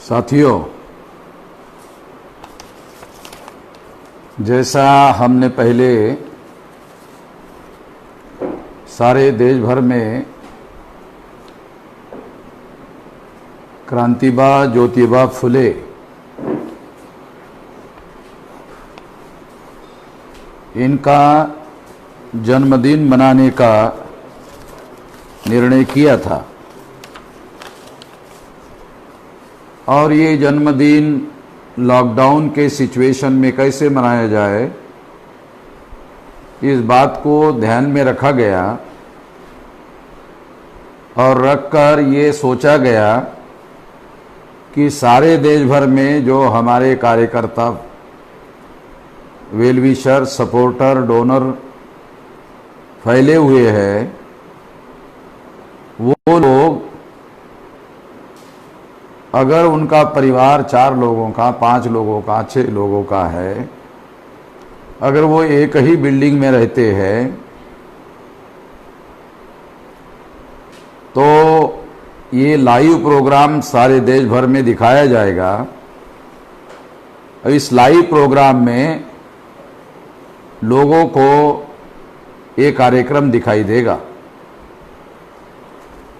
साथियों, जैसा हमने पहले सारे देश भर में क्रांतिबा ज्योतिबा फुले इनका जन्मदिन मनाने का निर्णय किया था और ये जन्मदिन लॉकडाउन के सिचुएशन में कैसे मनाया जाए, इस बात को ध्यान में रखा गया और रखकर ये सोचा गया कि सारे देश भर में जो हमारे कार्यकर्ता, वेल विशर, सपोर्टर, डोनर फैले हुए हैं, वो लोग अगर उनका परिवार 4 लोगों का, 5 लोगों का, 6 लोगों का है, अगर वो एक ही बिल्डिंग में रहते हैं तो ये लाइव प्रोग्राम सारे देश भर में दिखाया जाएगा। इस लाइव प्रोग्राम में लोगों को ये कार्यक्रम दिखाई देगा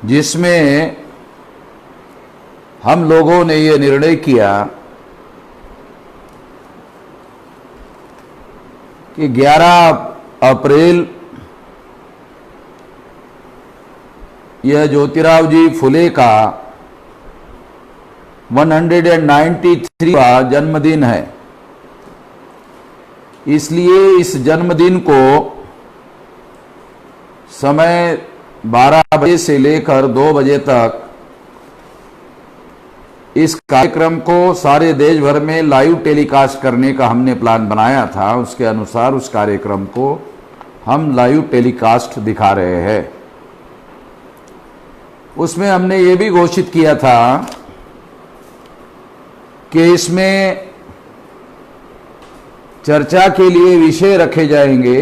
जिसमें हम लोगों ने ये निर्णय किया कि 11 अप्रैल यह ज्योतिराव जी फुले का 193वां जन्मदिन है। इसलिए इस जन्मदिन को समय 12 बजे से लेकर 2 बजे तक इस कार्यक्रम को सारे देश भर में लाइव टेलीकास्ट करने का हमने प्लान बनाया था। उसके अनुसार उस कार्यक्रम को हम लाइव टेलीकास्ट दिखा रहे हैं। उसमें हमने ये भी घोषित किया था कि इसमें चर्चा के लिए विषय रखे जाएंगे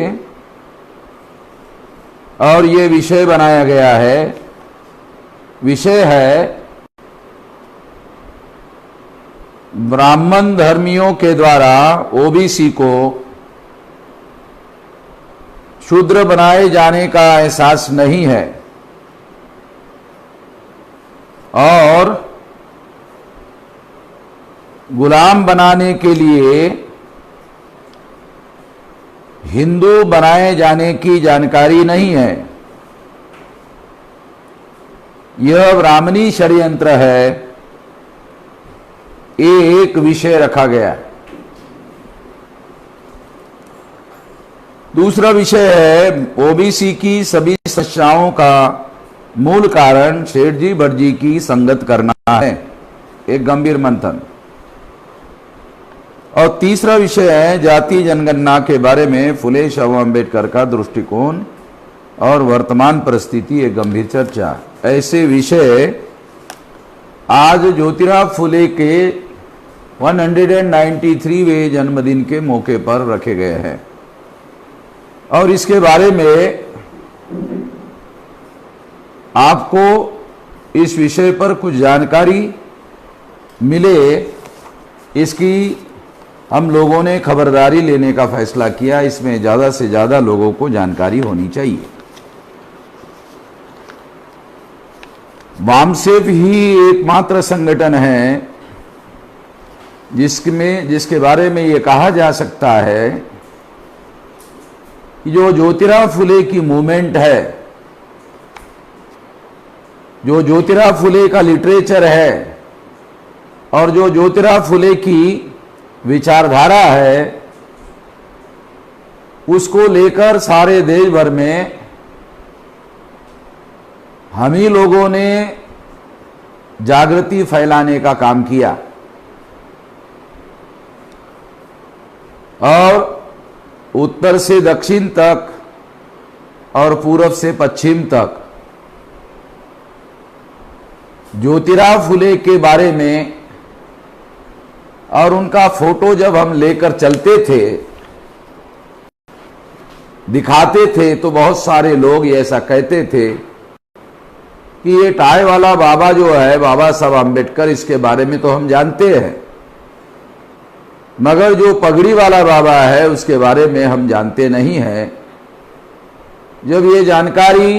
और ये विषय बनाया गया है। विषय है ब्राह्मण धर्मियों के द्वारा ओबीसी को शूद्र बनाए जाने का एहसास नहीं है और गुलाम बनाने के लिए हिंदू बनाए जाने की जानकारी नहीं है। यह ब्राह्मणी षड्यंत्र है, ये एक विषय रखा गया। दूसरा विषय है ओबीसी की सभी समस्याओं का मूल कारण सेठ जी भट्ट जी की संगत करना है, एक गंभीर मंथन। और तीसरा विषय है जाति जनगणना के बारे में फुले शाह अम्बेडकर का दृष्टिकोण और वर्तमान परिस्थिति, एक गंभीर चर्चा। ऐसे विषय आज ज्योतिराव फुले के 193वें जन्मदिन के मौके पर रखे गए हैं और इसके बारे में आपको इस विषय पर कुछ जानकारी मिले, इसकी हम लोगों ने खबरदारी लेने का फैसला किया। इसमें ज़्यादा से ज़्यादा लोगों को जानकारी होनी चाहिए। वामसेफ ही एकमात्र संगठन है जिसके बारे में ये कहा जा सकता है कि जो ज्योतिराव फुले की मूवमेंट है, जो ज्योतिराव फुले का लिटरेचर है और जो ज्योतिराव फुले की विचारधारा है, उसको लेकर सारे देश भर में हम ही लोगों ने जागृति फैलाने का काम किया और उत्तर से दक्षिण तक और पूर्व से पश्चिम तक ज्योतिराव फुले के बारे में और उनका फोटो जब हम लेकर चलते थे, दिखाते थे, तो बहुत सारे लोग ऐसा कहते थे कि ये टाई वाला बाबा जो है बाबा साहब आम्बेडकर, इसके बारे में तो हम जानते हैं, मगर जो पगड़ी वाला बाबा है उसके बारे में हम जानते नहीं हैं। जब ये जानकारी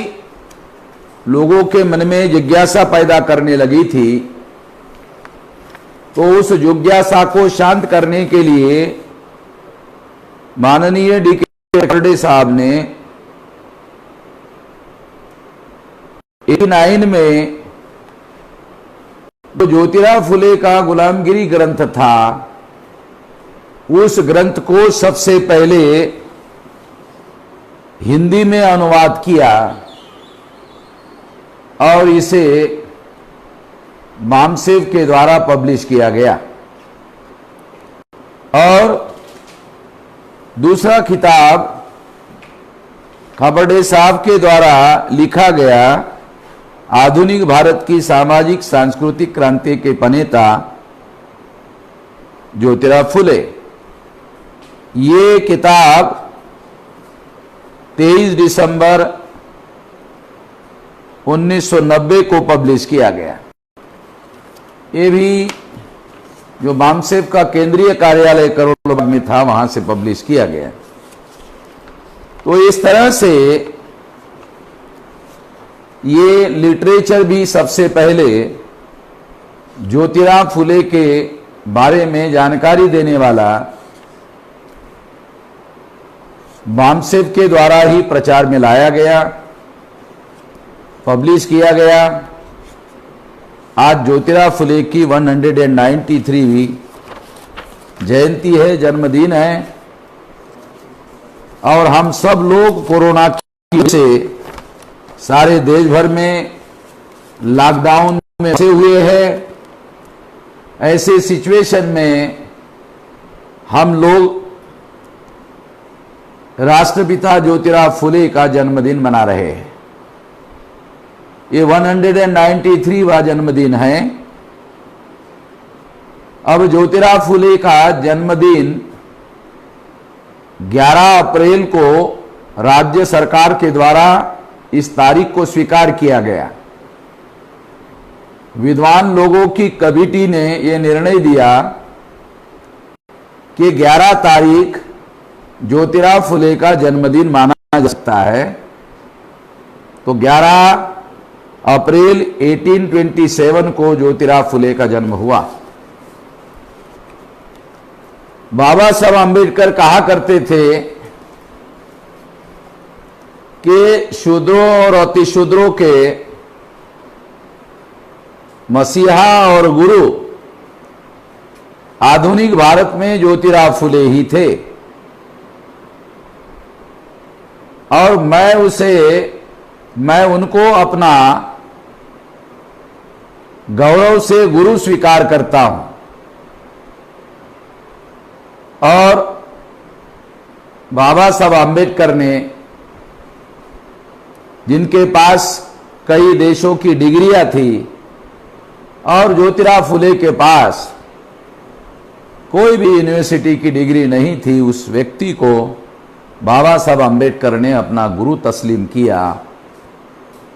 लोगों के मन में जिज्ञासा पैदा करने लगी थी तो उस जिज्ञासा को शांत करने के लिए माननीय डी.के. खर्डे साहब ने 89 में जो ज्योतिराव फुले का गुलामगिरी ग्रंथ था, उस ग्रंथ को सबसे पहले हिंदी में अनुवाद किया और इसे मामसेव के द्वारा पब्लिश किया गया। और दूसरा किताब खबरडे साहब के द्वारा लिखा गया, आधुनिक भारत की सामाजिक सांस्कृतिक क्रांति के प्रणेता ज्योतिराव फुले। ये किताब 23 दिसंबर 1990 को पब्लिश किया गया। ये भी जो मामसेव का केंद्रीय कार्यालय करोल बाग में था वहां से पब्लिश किया गया। तो इस तरह से ये लिटरेचर भी सबसे पहले ज्योतिराव फुले के बारे में जानकारी देने वाला मामसेव के द्वारा ही प्रचार में लाया गया, पब्लिश किया गया। आज ज्योतिराव फुले की 193वीं जयंती है, जन्मदिन है, और हम सब लोग कोरोना की वजह से सारे देश भर में लॉकडाउन में फंसे हुए हैं। ऐसे सिचुएशन में हम लोग राष्ट्रपिता ज्योतिराव फुले का जन्मदिन मना रहे हैं। ये 193वां जन्मदिन है। अब ज्योतिराव फुले का जन्मदिन 11 अप्रैल को राज्य सरकार के द्वारा इस तारीख को स्वीकार किया गया। विद्वान लोगों की कमेटी ने यह निर्णय दिया कि 11 तारीख ज्योतिराव फुले का जन्मदिन माना जा सकता है। तो 11 अप्रैल 1827 को ज्योतिराव फुले का जन्म हुआ। बाबा साहब आम्बेडकर कहा करते थे कि शूद्रों और अतिशूद्रों के मसीहा और गुरु आधुनिक भारत में ज्योतिराव फुले ही थे, और मैं उनको अपना गौरव से गुरु स्वीकार करता हूं। और बाबा साहब आम्बेडकर ने, जिनके पास कई देशों की डिग्रियां थी और ज्योतिराव फुले के पास कोई भी यूनिवर्सिटी की डिग्री नहीं थी, उस व्यक्ति को बाबा साहब आम्बेडकर ने अपना गुरु तस्लीम किया।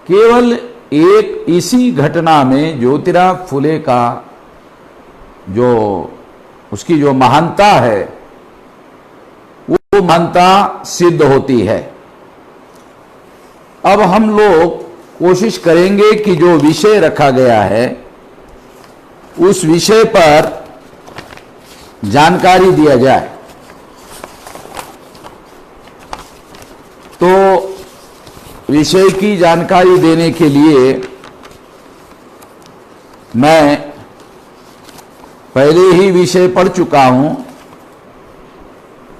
केवल एक इसी घटना में ज्योतिराव फुले का जो उसकी जो महानता है वो महानता सिद्ध होती है। अब हम लोग कोशिश करेंगे कि जो विषय रखा गया है उस विषय पर जानकारी दिया जाए। तो विषय की जानकारी देने के लिए मैं पहले ही विषय पढ़ चुका हूं।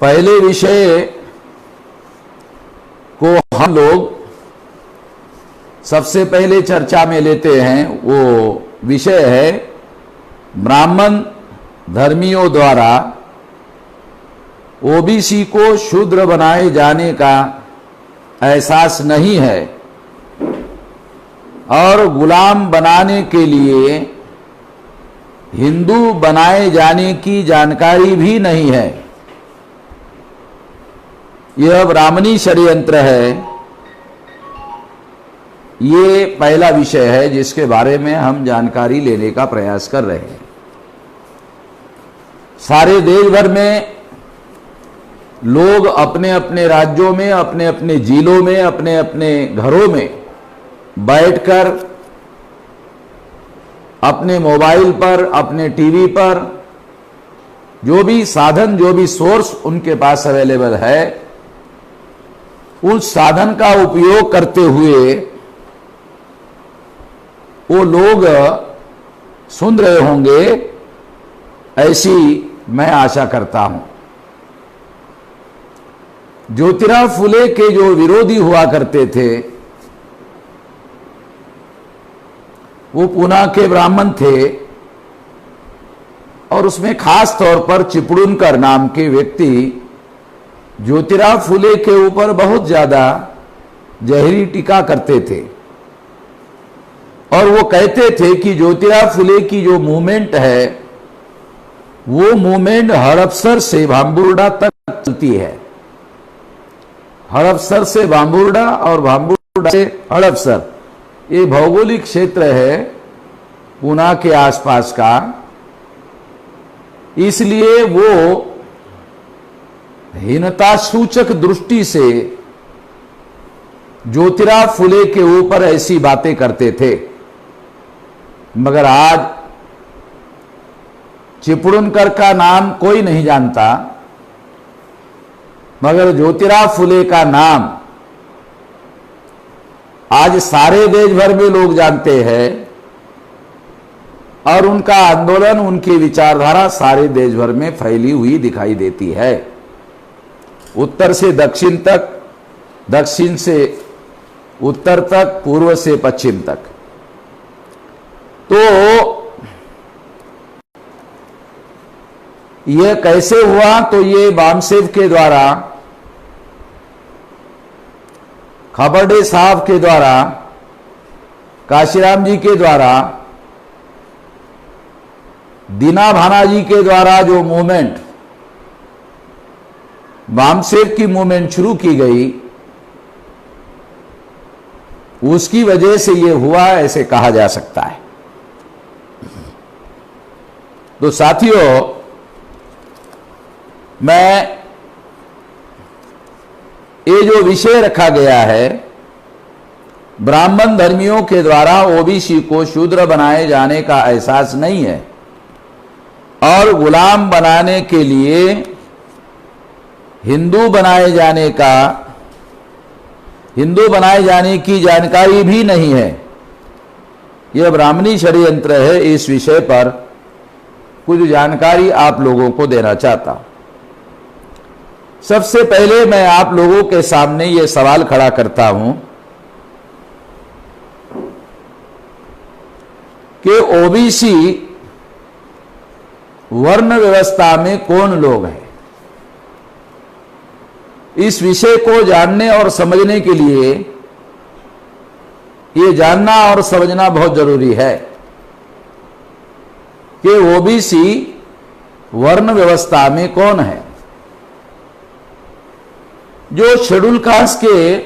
पहले विषय को हम लोग सबसे पहले चर्चा में लेते हैं। वो विषय है ब्राह्मण धर्मियों द्वारा ओबीसी को शूद्र बनाए जाने का एहसास नहीं है और गुलाम बनाने के लिए हिंदू बनाए जाने की जानकारी भी नहीं है। यह ब्राह्मणी षड्यंत्र है ये पहला विषय है जिसके बारे में हम जानकारी लेने का प्रयास कर रहे हैं। सारे देश भर में लोग अपने अपने राज्यों में, अपने अपने जिलों में, अपने अपने घरों में बैठकर अपने मोबाइल पर, अपने टीवी पर, जो भी साधन, जो भी सोर्स उनके पास अवेलेबल है, उस साधन का उपयोग करते हुए वो लोग सुन रहे होंगे, ऐसी मैं आशा करता हूं। ज्योतिराव फुले के जो विरोधी हुआ करते थे वो पूना के ब्राह्मण थे और उसमें खास तौर पर चिपळूणकर नाम के व्यक्ति ज्योतिराव फुले के ऊपर बहुत ज्यादा जहरी टीका करते थे और वो कहते थे कि ज्योतिराव फुले की जो मूवमेंट है वो मूवमेंट हड़पसर से भांबुर्डा तक चलती है। हड़पसर से भांबुर्डा और भांबुर्डा से हड़पसर, ये भौगोलिक क्षेत्र है पूना के आसपास का, इसलिए वो हीनता सूचक दृष्टि से ज्योतिराव फुले के ऊपर ऐसी बातें करते थे। मगर आज चिपळूणकर का नाम कोई नहीं जानता, मगर ज्योतिराव फुले का नाम आज सारे देश भर में लोग जानते हैं और उनका आंदोलन, उनकी विचारधारा सारे देश भर में फैली हुई दिखाई देती है, उत्तर से दक्षिण तक, दक्षिण से उत्तर तक, पूर्व से पश्चिम तक। तो यह कैसे हुआ? तो ये बामसेव के द्वारा, खबरडे साहब के द्वारा, काशीराम जी के द्वारा, दीना भाना जी के द्वारा जो मूवमेंट, बामसेव की मूवमेंट शुरू की गई, उसकी वजह से यह हुआ, ऐसे कहा जा सकता है। तो साथियों, मैं ये जो विषय रखा गया है, ब्राह्मण धर्मियों के द्वारा ओबीसी को शूद्र बनाए जाने का एहसास नहीं है और गुलाम बनाने के लिए हिंदू बनाए जाने की जानकारी भी नहीं है। यह ब्राह्मणी षड्यंत्र है। इस विषय पर कुछ जानकारी आप लोगों को देना चाहता हूं। सबसे पहले मैं आप लोगों के सामने यह सवाल खड़ा करता हूं कि ओबीसी वर्ण व्यवस्था में कौन लोग हैं। इस विषय को जानने और समझने के लिए ये जानना और समझना बहुत जरूरी है कि ओबीसी वर्ण व्यवस्था में कौन है। जो शेड्यूल कास्ट के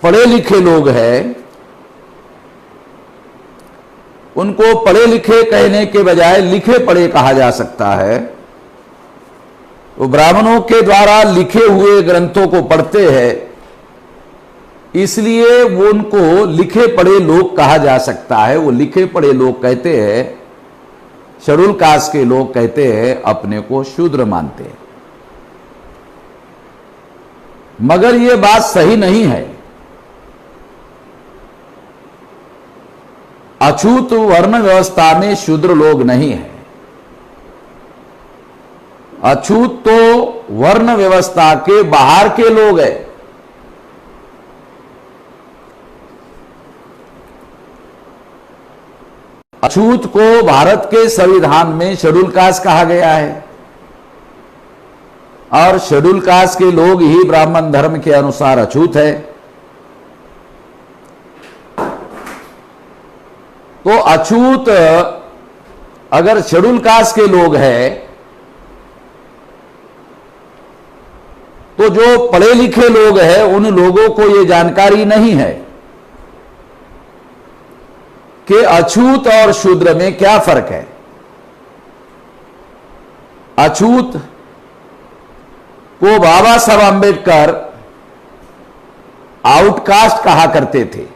पढ़े लिखे लोग हैं, उनको पढ़े लिखे कहने के बजाय लिखे पढ़े कहा जा सकता है। वो ब्राह्मणों के द्वारा लिखे हुए ग्रंथों को पढ़ते हैं, इसलिए वो उनको लिखे पढ़े लोग कहा जा सकता है। वो लिखे पढ़े लोग कहते हैं, शेड्यूल कास्ट के लोग कहते हैं अपने को शूद्र मानते हैं। मगर ये बात सही नहीं है। अछूत वर्ण व्यवस्था में शूद्र लोग नहीं है। अछूत तो वर्ण व्यवस्था के बाहर के लोग हैं। अछूत को भारत के संविधान में शेड्यूल कास्ट कहा गया है और शेड्यूल कास्ट के लोग ही ब्राह्मण धर्म के अनुसार अछूत है। तो अछूत अगर शेड्यूल कास्ट के लोग हैं तो जो पढ़े लिखे लोग हैं उन लोगों को ये जानकारी नहीं है कि अछूत और शूद्र में क्या फर्क है। अछूत को बाबा साहब आंबेडकर आउटकास्ट कहा करते थे।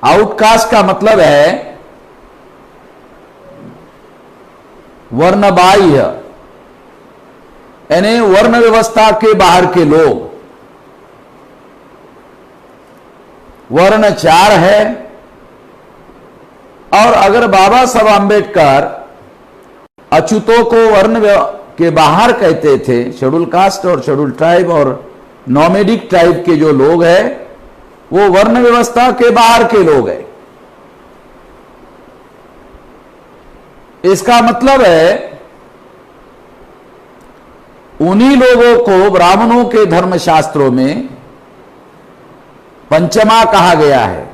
आउटकास्ट का मतलब है वर्णबाह्य, यानी वर्ण व्यवस्था के बाहर के लोग। वर्ण 4 है, और अगर बाबा साहब आंबेडकर अछूतों को वर्ण के बाहर कहते थे, शेड्यूल कास्ट और शेड्यूल ट्राइब और नॉमेडिक ट्राइब के जो लोग हैं वो वर्ण व्यवस्था के बाहर के लोग हैं। इसका मतलब है उन्हीं लोगों को ब्राह्मणों के धर्मशास्त्रों में पंचमा कहा गया है।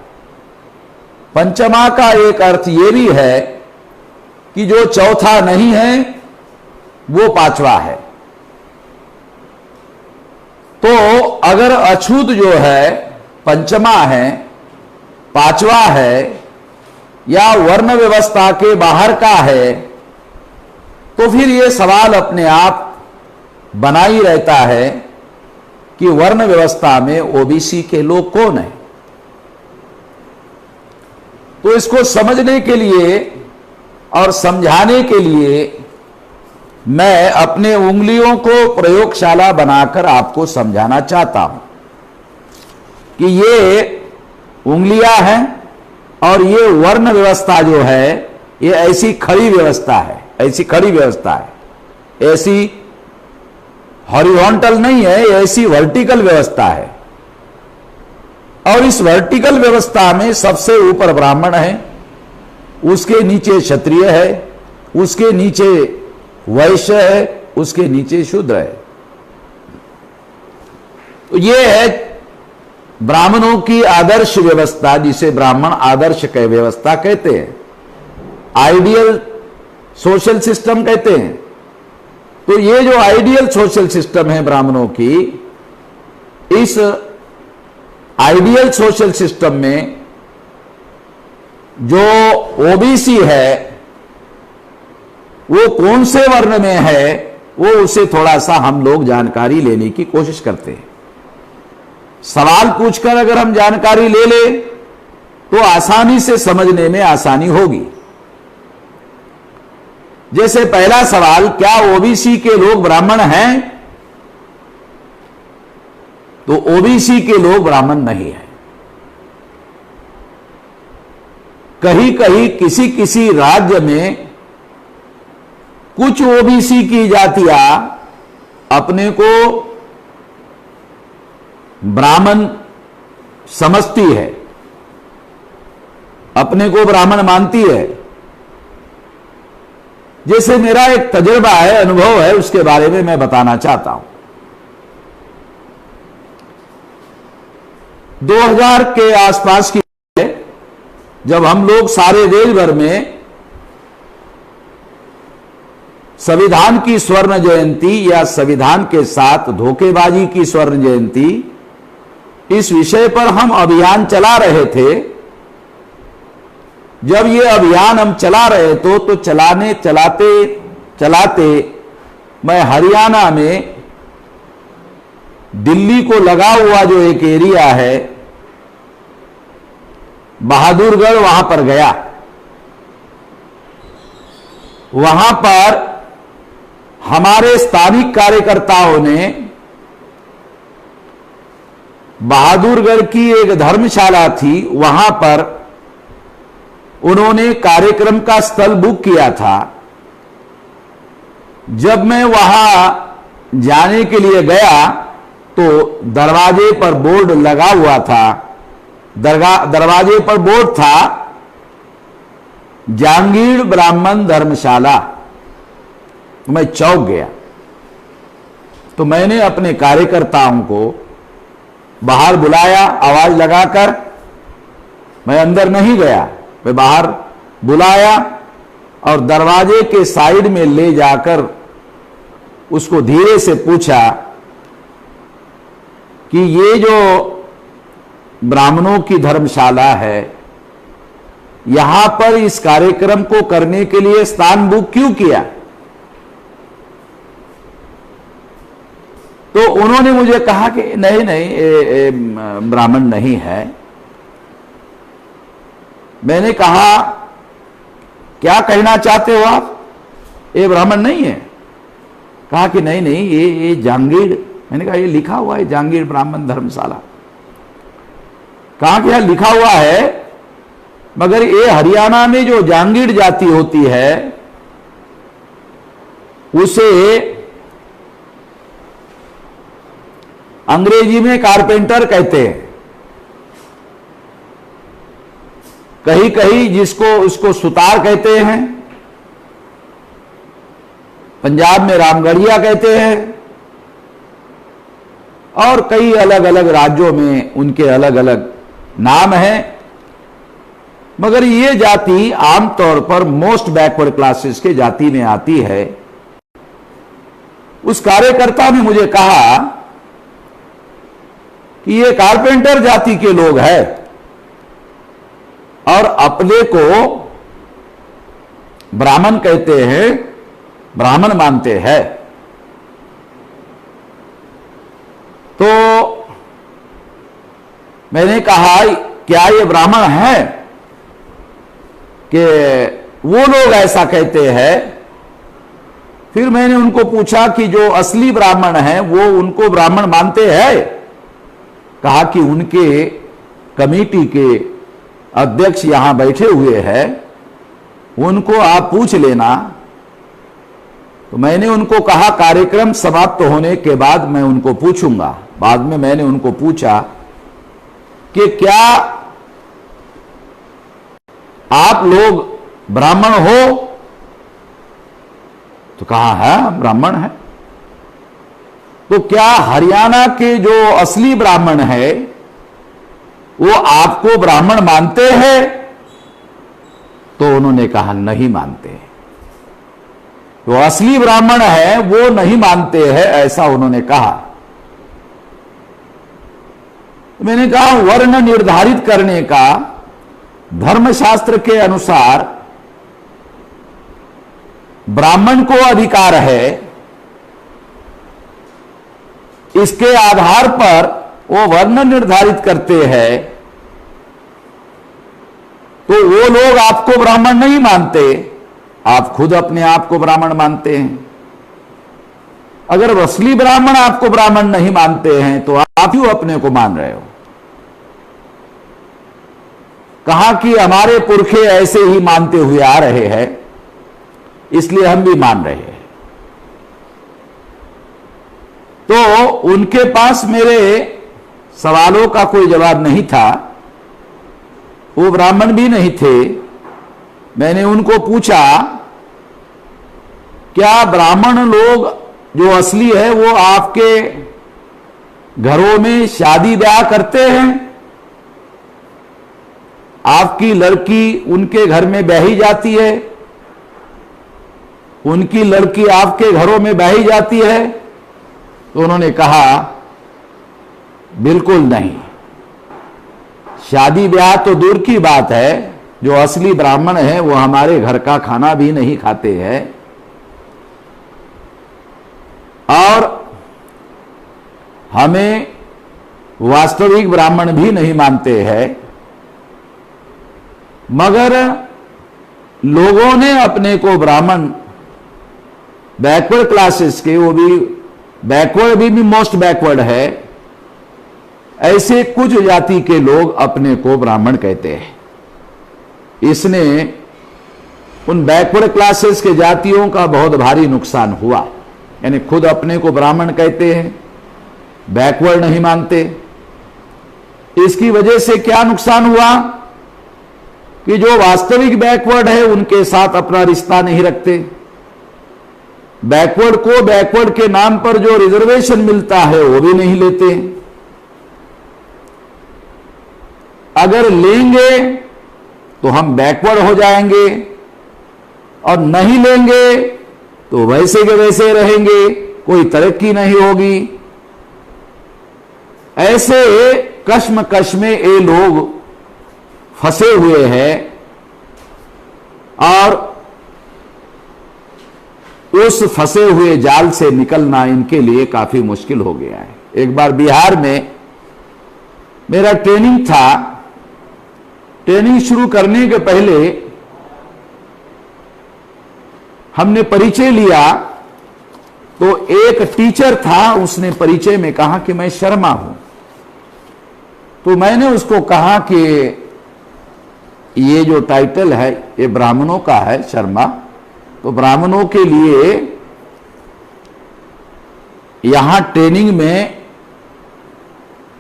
पंचमा का एक अर्थ यह भी है कि जो चौथा नहीं है वो पांचवा है। तो अगर अछूत जो है पंचमा है, पांचवा है, या वर्ण व्यवस्था के बाहर का है, तो फिर यह सवाल अपने आप बना ही रहता है कि वर्ण व्यवस्था में ओबीसी के लोग कौन है। तो इसको समझने के लिए और समझाने के लिए मैं अपने उंगलियों को प्रयोगशाला बनाकर आपको समझाना चाहता हूं कि ये उंगलियां हैं और ये वर्ण व्यवस्था जो है ये ऐसी खड़ी व्यवस्था है, ऐसी खड़ी व्यवस्था है, ऐसी हॉरिजॉन्टल नहीं है, ऐसी वर्टिकल व्यवस्था है। और इस वर्टिकल व्यवस्था में सबसे ऊपर ब्राह्मण है, उसके नीचे क्षत्रिय है, उसके नीचे वैश्य है, उसके नीचे शूद्र है। तो यह है ब्राह्मणों की आदर्श व्यवस्था, जिसे ब्राह्मण आदर्श के व्यवस्था कहते हैं, आइडियल सोशल सिस्टम कहते हैं। तो ये जो आइडियल सोशल सिस्टम है ब्राह्मणों की, इस आइडियल सोशल सिस्टम में जो ओबीसी है वो कौन से वर्ण में है, वो उसे थोड़ा सा हम लोग जानकारी लेने की कोशिश करते हैं। सवाल पूछकर अगर हम जानकारी ले ले तो आसानी से समझने में आसानी होगी। जैसे पहला सवाल, क्या ओबीसी के लोग ब्राह्मण हैं? तो ओबीसी के लोग ब्राह्मण नहीं हैं। कहीं कहीं किसी किसी राज्य में कुछ ओबीसी की जातियां अपने को ब्राह्मण समझती है, अपने को ब्राह्मण मानती है। जैसे मेरा एक तजुर्बा है, अनुभव है, उसके बारे में मैं बताना चाहता हूं। 2000 के आसपास की जब हम लोग सारे देश भर में संविधान की स्वर्ण जयंती या संविधान के साथ धोखेबाजी की स्वर्ण जयंती, इस विषय पर हम अभियान चला रहे थे। जब ये अभियान हम चला रहे तो चलाने चलाते चलाते मैं हरियाणा में दिल्ली को लगा हुआ जो एक एरिया है बहादुरगढ़, वहां पर गया। वहां पर हमारे स्थानिक कार्यकर्ताओं ने बहादुरगढ़ की एक धर्मशाला थी, वहां पर उन्होंने कार्यक्रम का स्थल बुक किया था। जब मैं वहां जाने के लिए गया तो दरवाजे पर बोर्ड लगा हुआ था, दरवाजे पर बोर्ड था जहांगीर ब्राह्मण धर्मशाला। मैं चौंक गया। तो मैंने अपने कार्यकर्ताओं को बाहर बुलाया, आवाज लगाकर। मैं अंदर नहीं गया, मैं बाहर बुलाया और दरवाजे के साइड में ले जाकर उसको धीरे से पूछा कि ये जो ब्राह्मणों की धर्मशाला है यहां पर इस कार्यक्रम को करने के लिए स्थान बुक क्यों किया? तो उन्होंने मुझे कहा कि नहीं नहीं, ये ब्राह्मण नहीं है। मैंने कहा क्या कहना चाहते हो आप, ये ब्राह्मण नहीं है? कहा कि नहीं नहीं, ये जांगीर। मैंने कहा ये लिखा हुआ है जांगीर ब्राह्मण धर्मशाला। कहा कि यहां लिखा हुआ है, मगर ये हरियाणा में जो जांगीर जाति होती है उसे अंग्रेजी में कारपेंटर कहते हैं। कहीं कहीं जिसको उसको सुतार कहते हैं, पंजाब में रामगढ़िया कहते हैं, और कई अलग अलग राज्यों में उनके अलग अलग नाम हैं। मगर ये जाति आमतौर पर मोस्ट बैकवर्ड क्लासेस के जाति में आती है। उस कार्यकर्ता ने मुझे कहा कि ये कारपेंटर जाति के लोग हैं और अपने को ब्राह्मण कहते हैं, ब्राह्मण मानते हैं। तो मैंने कहा क्या ये ब्राह्मण है कि वो लोग ऐसा कहते हैं? फिर मैंने उनको पूछा कि जो असली ब्राह्मण हैं वो उनको ब्राह्मण मानते हैं? कहा कि उनके कमेटी के अध्यक्ष यहां बैठे हुए हैं, उनको आप पूछ लेना। तो मैंने उनको कहा कार्यक्रम समाप्त होने के बाद मैं उनको पूछूंगा। बाद में मैंने उनको पूछा कि क्या आप लोग ब्राह्मण हो? तो कहा है ब्राह्मण है। तो क्या हरियाणा के जो असली ब्राह्मण है वो आपको ब्राह्मण मानते हैं? तो उन्होंने कहा नहीं मानते। तो असली ब्राह्मण है वो नहीं मानते हैं, ऐसा उन्होंने कहा। तो मैंने कहा वर्ण निर्धारित करने का धर्मशास्त्र के अनुसार ब्राह्मण को अधिकार है। इसके आधार पर वो वर्ण निर्धारित करते हैं। तो वो लोग आपको ब्राह्मण नहीं मानते, आप खुद अपने आप को ब्राह्मण मानते हैं। अगर असली ब्राह्मण आपको ब्राह्मण नहीं मानते हैं तो आप क्यों अपने को मान रहे हो? कहा कि हमारे पुरखे ऐसे ही मानते हुए आ रहे हैं, इसलिए हम भी मान रहे हैं। तो उनके पास मेरे सवालों का कोई जवाब नहीं था। वो ब्राह्मण भी नहीं थे। मैंने उनको पूछा क्या ब्राह्मण लोग जो असली है वो आपके घरों में शादी ब्याह करते हैं? आपकी लड़की उनके घर में ब्याही जाती है, उनकी लड़की आपके घरों में ब्याही जाती है? तो उन्होंने कहा बिल्कुल नहीं। शादी ब्याह तो दूर की बात है, जो असली ब्राह्मण है वो हमारे घर का खाना भी नहीं खाते हैं और हमें वास्तविक ब्राह्मण भी नहीं मानते हैं। मगर लोगों ने अपने को ब्राह्मण, बैकवर्ड क्लासेस के, वो भी बैकवर्ड भी मोस्ट बैकवर्ड है, ऐसे कुछ जाति के लोग अपने को ब्राह्मण कहते हैं। इसने उन बैकवर्ड क्लासेस के जातियों का बहुत भारी नुकसान हुआ। यानी खुद अपने को ब्राह्मण कहते हैं, बैकवर्ड नहीं मानते। इसकी वजह से क्या नुकसान हुआ कि जो वास्तविक बैकवर्ड है उनके साथ अपना रिश्ता नहीं रखते। बैकवर्ड को बैकवर्ड के नाम पर जो रिजर्वेशन मिलता है वो भी नहीं लेते। अगर लेंगे तो हम बैकवर्ड हो जाएंगे और नहीं लेंगे तो वैसे के वैसे रहेंगे, कोई तरक्की नहीं होगी। ऐसे कश्मकश में ये लोग फंसे हुए हैं और उस फंसे हुए जाल से निकलना इनके लिए काफी मुश्किल हो गया है। एक बार बिहार में मेरा ट्रेनिंग था। ट्रेनिंग शुरू करने के पहले हमने परिचय लिया तो एक टीचर था, उसने परिचय में कहा कि मैं शर्मा हूं। तो मैंने उसको कहा कि ये जो टाइटल है ये ब्राह्मणों का है, शर्मा, तो ब्राह्मणों के लिए यहां ट्रेनिंग में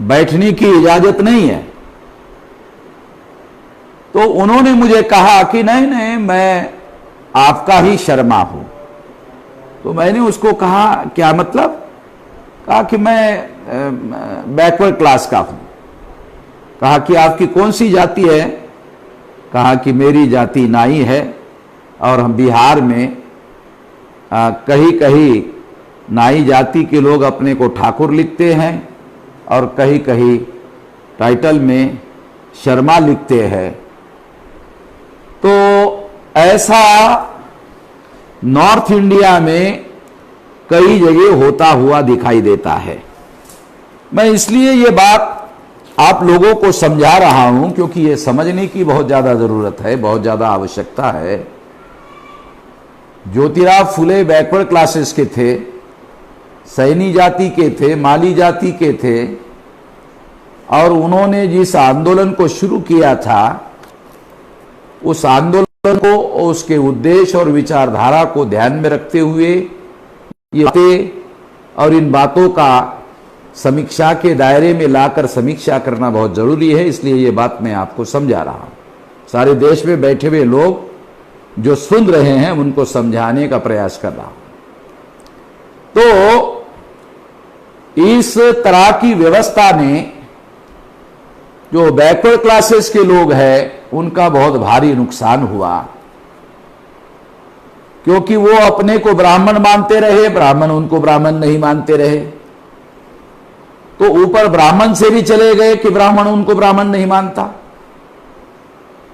बैठने की इजाजत नहीं है। तो उन्होंने मुझे कहा कि नहीं नहीं, मैं आपका ही शर्मा हूं। तो मैंने उसको कहा क्या मतलब? कहा कि मैं बैकवर्ड क्लास का हूं। कहा कि आपकी कौन सी जाति है? कहा कि मेरी जाति नाई है और हम बिहार में कहीं कहीं नाई जाति के लोग अपने को ठाकुर लिखते हैं और कहीं कहीं टाइटल में शर्मा लिखते हैं। तो ऐसा नॉर्थ इंडिया में कई जगह होता हुआ दिखाई देता है। मैं इसलिए ये बात आप लोगों को समझा रहा हूं क्योंकि ये समझने की बहुत ज्यादा जरूरत है, बहुत ज्यादा आवश्यकता है। ज्योतिराव फुले बैकवर्ड क्लासेस के थे, सैनी जाति के थे, माली जाति के थे, और उन्होंने जिस आंदोलन को शुरू किया था उस आंदोलन को, उसके उद्देश्य और विचारधारा को ध्यान में रखते हुए ये बातें और इन बातों का समीक्षा के दायरे में लाकर समीक्षा करना बहुत जरूरी है। इसलिए ये बात मैं आपको समझा रहा हूं। सारे देश में बैठे हुए लोग जो सुन रहे हैं उनको समझाने का प्रयास कर रहा हूं। तो इस तरह की व्यवस्था ने जो बैकवर्ड क्लासेस के लोग हैं उनका बहुत भारी नुकसान हुआ, क्योंकि वो अपने को ब्राह्मण मानते रहे, ब्राह्मण उनको ब्राह्मण नहीं मानते रहे। तो ऊपर ब्राह्मण से भी चले गए कि ब्राह्मण उनको ब्राह्मण नहीं मानता,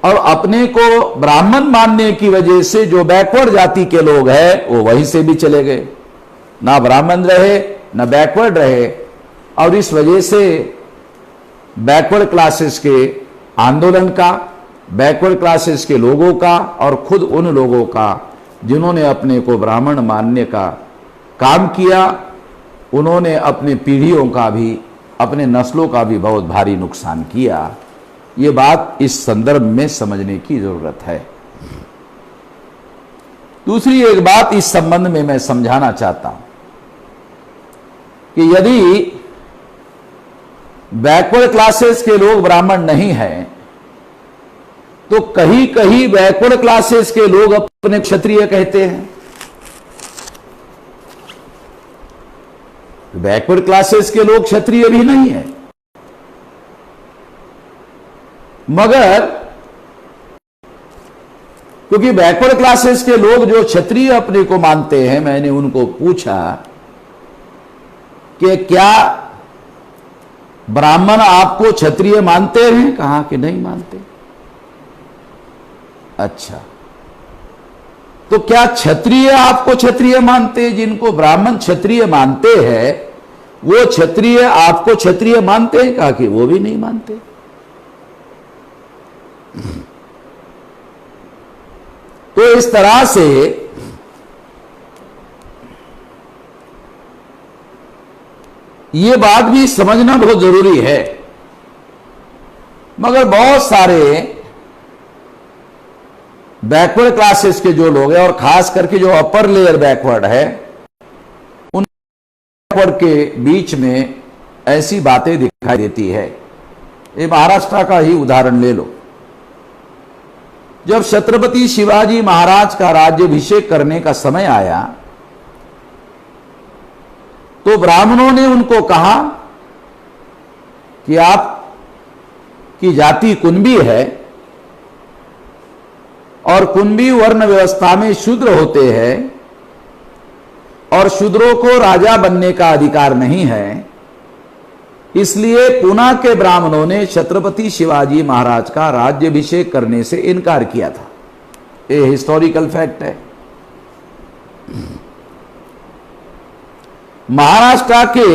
और अपने को ब्राह्मण मानने की वजह से जो बैकवर्ड जाति के लोग हैं वो वहीं से भी चले गए, ना ब्राह्मण रहे ना बैकवर्ड रहे। और इस वजह से बैकवर्ड क्लासेस के आंदोलन का, बैकवर्ड क्लासेस के लोगों का और खुद उन लोगों का जिन्होंने अपने को ब्राह्मण मानने का काम किया, उन्होंने अपने पीढ़ियों का भी, अपने नस्लों का भी बहुत भारी नुकसान किया। ये बात इस संदर्भ में समझने की जरूरत है। दूसरी एक बात इस संबंध में मैं समझाना चाहता हूं कि यदि बैकवर्ड क्लासेस के लोग ब्राह्मण नहीं हैं तो कहीं कहीं बैकवर्ड क्लासेस के लोग अपने क्षत्रिय कहते हैं। बैकवर्ड क्लासेस के लोग क्षत्रिय भी नहीं है, मगर क्योंकि बैकवर्ड क्लासेस के लोग जो क्षत्रिय अपने को मानते हैं, मैंने उनको पूछा कि क्या ब्राह्मण आपको क्षत्रिय मानते हैं? कहा कि नहीं मानते। अच्छा, तो क्या क्षत्रिय आपको क्षत्रिय मानते हैं? जिनको ब्राह्मण क्षत्रिय मानते हैं वो क्षत्रिय आपको क्षत्रिय मानते हैं? कहा कि वो भी नहीं मानते। तो इस तरह से ये बात भी समझना बहुत जरूरी है। मगर बहुत सारे बैकवर्ड क्लासेस के जो लोग हैं, और खास करके जो अपर लेयर बैकवर्ड है, उन बैकवर्ड के बीच में ऐसी बातें दिखाई देती है। ये महाराष्ट्र का ही उदाहरण ले लो। जब छत्रपति शिवाजी महाराज का राज्याभिषेक करने का समय आया तो ब्राह्मणों ने उनको कहा कि आप की जाति कुंभी है और कुंभी वर्ण व्यवस्था में शूद्र होते हैं और शूद्रों को राजा बनने का अधिकार नहीं है। इसलिए पूना के ब्राह्मणों ने छत्रपति शिवाजी महाराज का राज्याभिषेक करने से इनकार किया था। ये हिस्टोरिकल फैक्ट है। महाराष्ट्र के